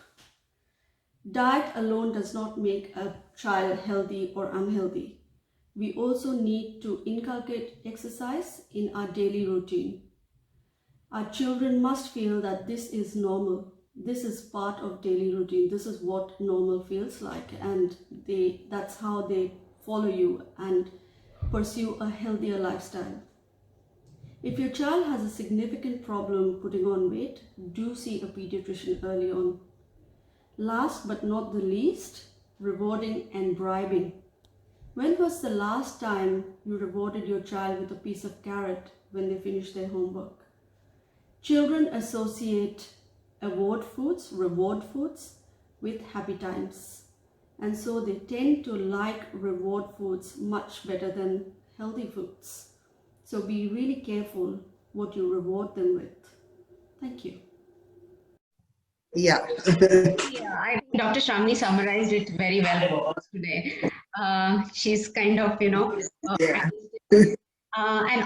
Diet alone does not make a child healthy or unhealthy. We also need to inculcate exercise in our daily routine. Our children must feel that this is normal. This is part of daily routine. This is what normal feels like, and that's how they follow you and pursue a healthier lifestyle. If your child has a significant problem putting on weight, do see a pediatrician early on. Last but not the least, rewarding and bribing. When was the last time you rewarded your child with a piece of carrot when they finish their homework? Children associate reward foods with happy times. And so they tend to like reward foods much better than healthy foods. So be really careful what you reward them with. Thank you. Yeah. Yeah, I think Dr. Shravani summarized it very well for us today. She's kind of, and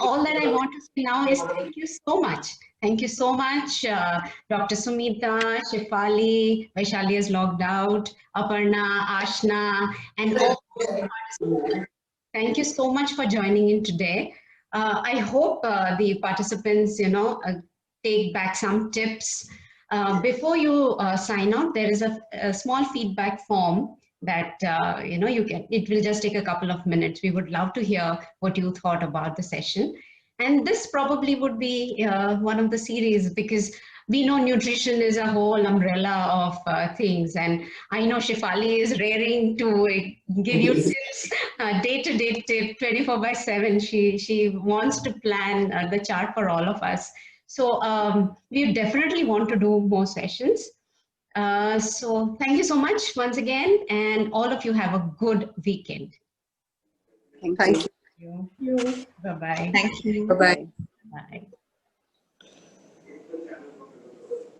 all that I want to say now is thank you so much. Thank you so much, Dr. Sumita, Shefali, Vaishali has logged out, Aparna, Ashna, and all the participants. Thank you so much for joining in today. I hope the participants, take back some tips. Before you sign out, there is a small feedback form that you can. It will just take a couple of minutes. We would love to hear what you thought about the session, and this probably would be one of the series, because we know nutrition is a whole umbrella of things, and I know Shefali is raring to give you tips, day-to-day tip, 24/7. She wants to plan the chart for all of us. So we definitely want to do more sessions. So thank you so much once again, and all of you have a good weekend. Thank you. Bye-bye. Thank you. Bye-bye. Bye.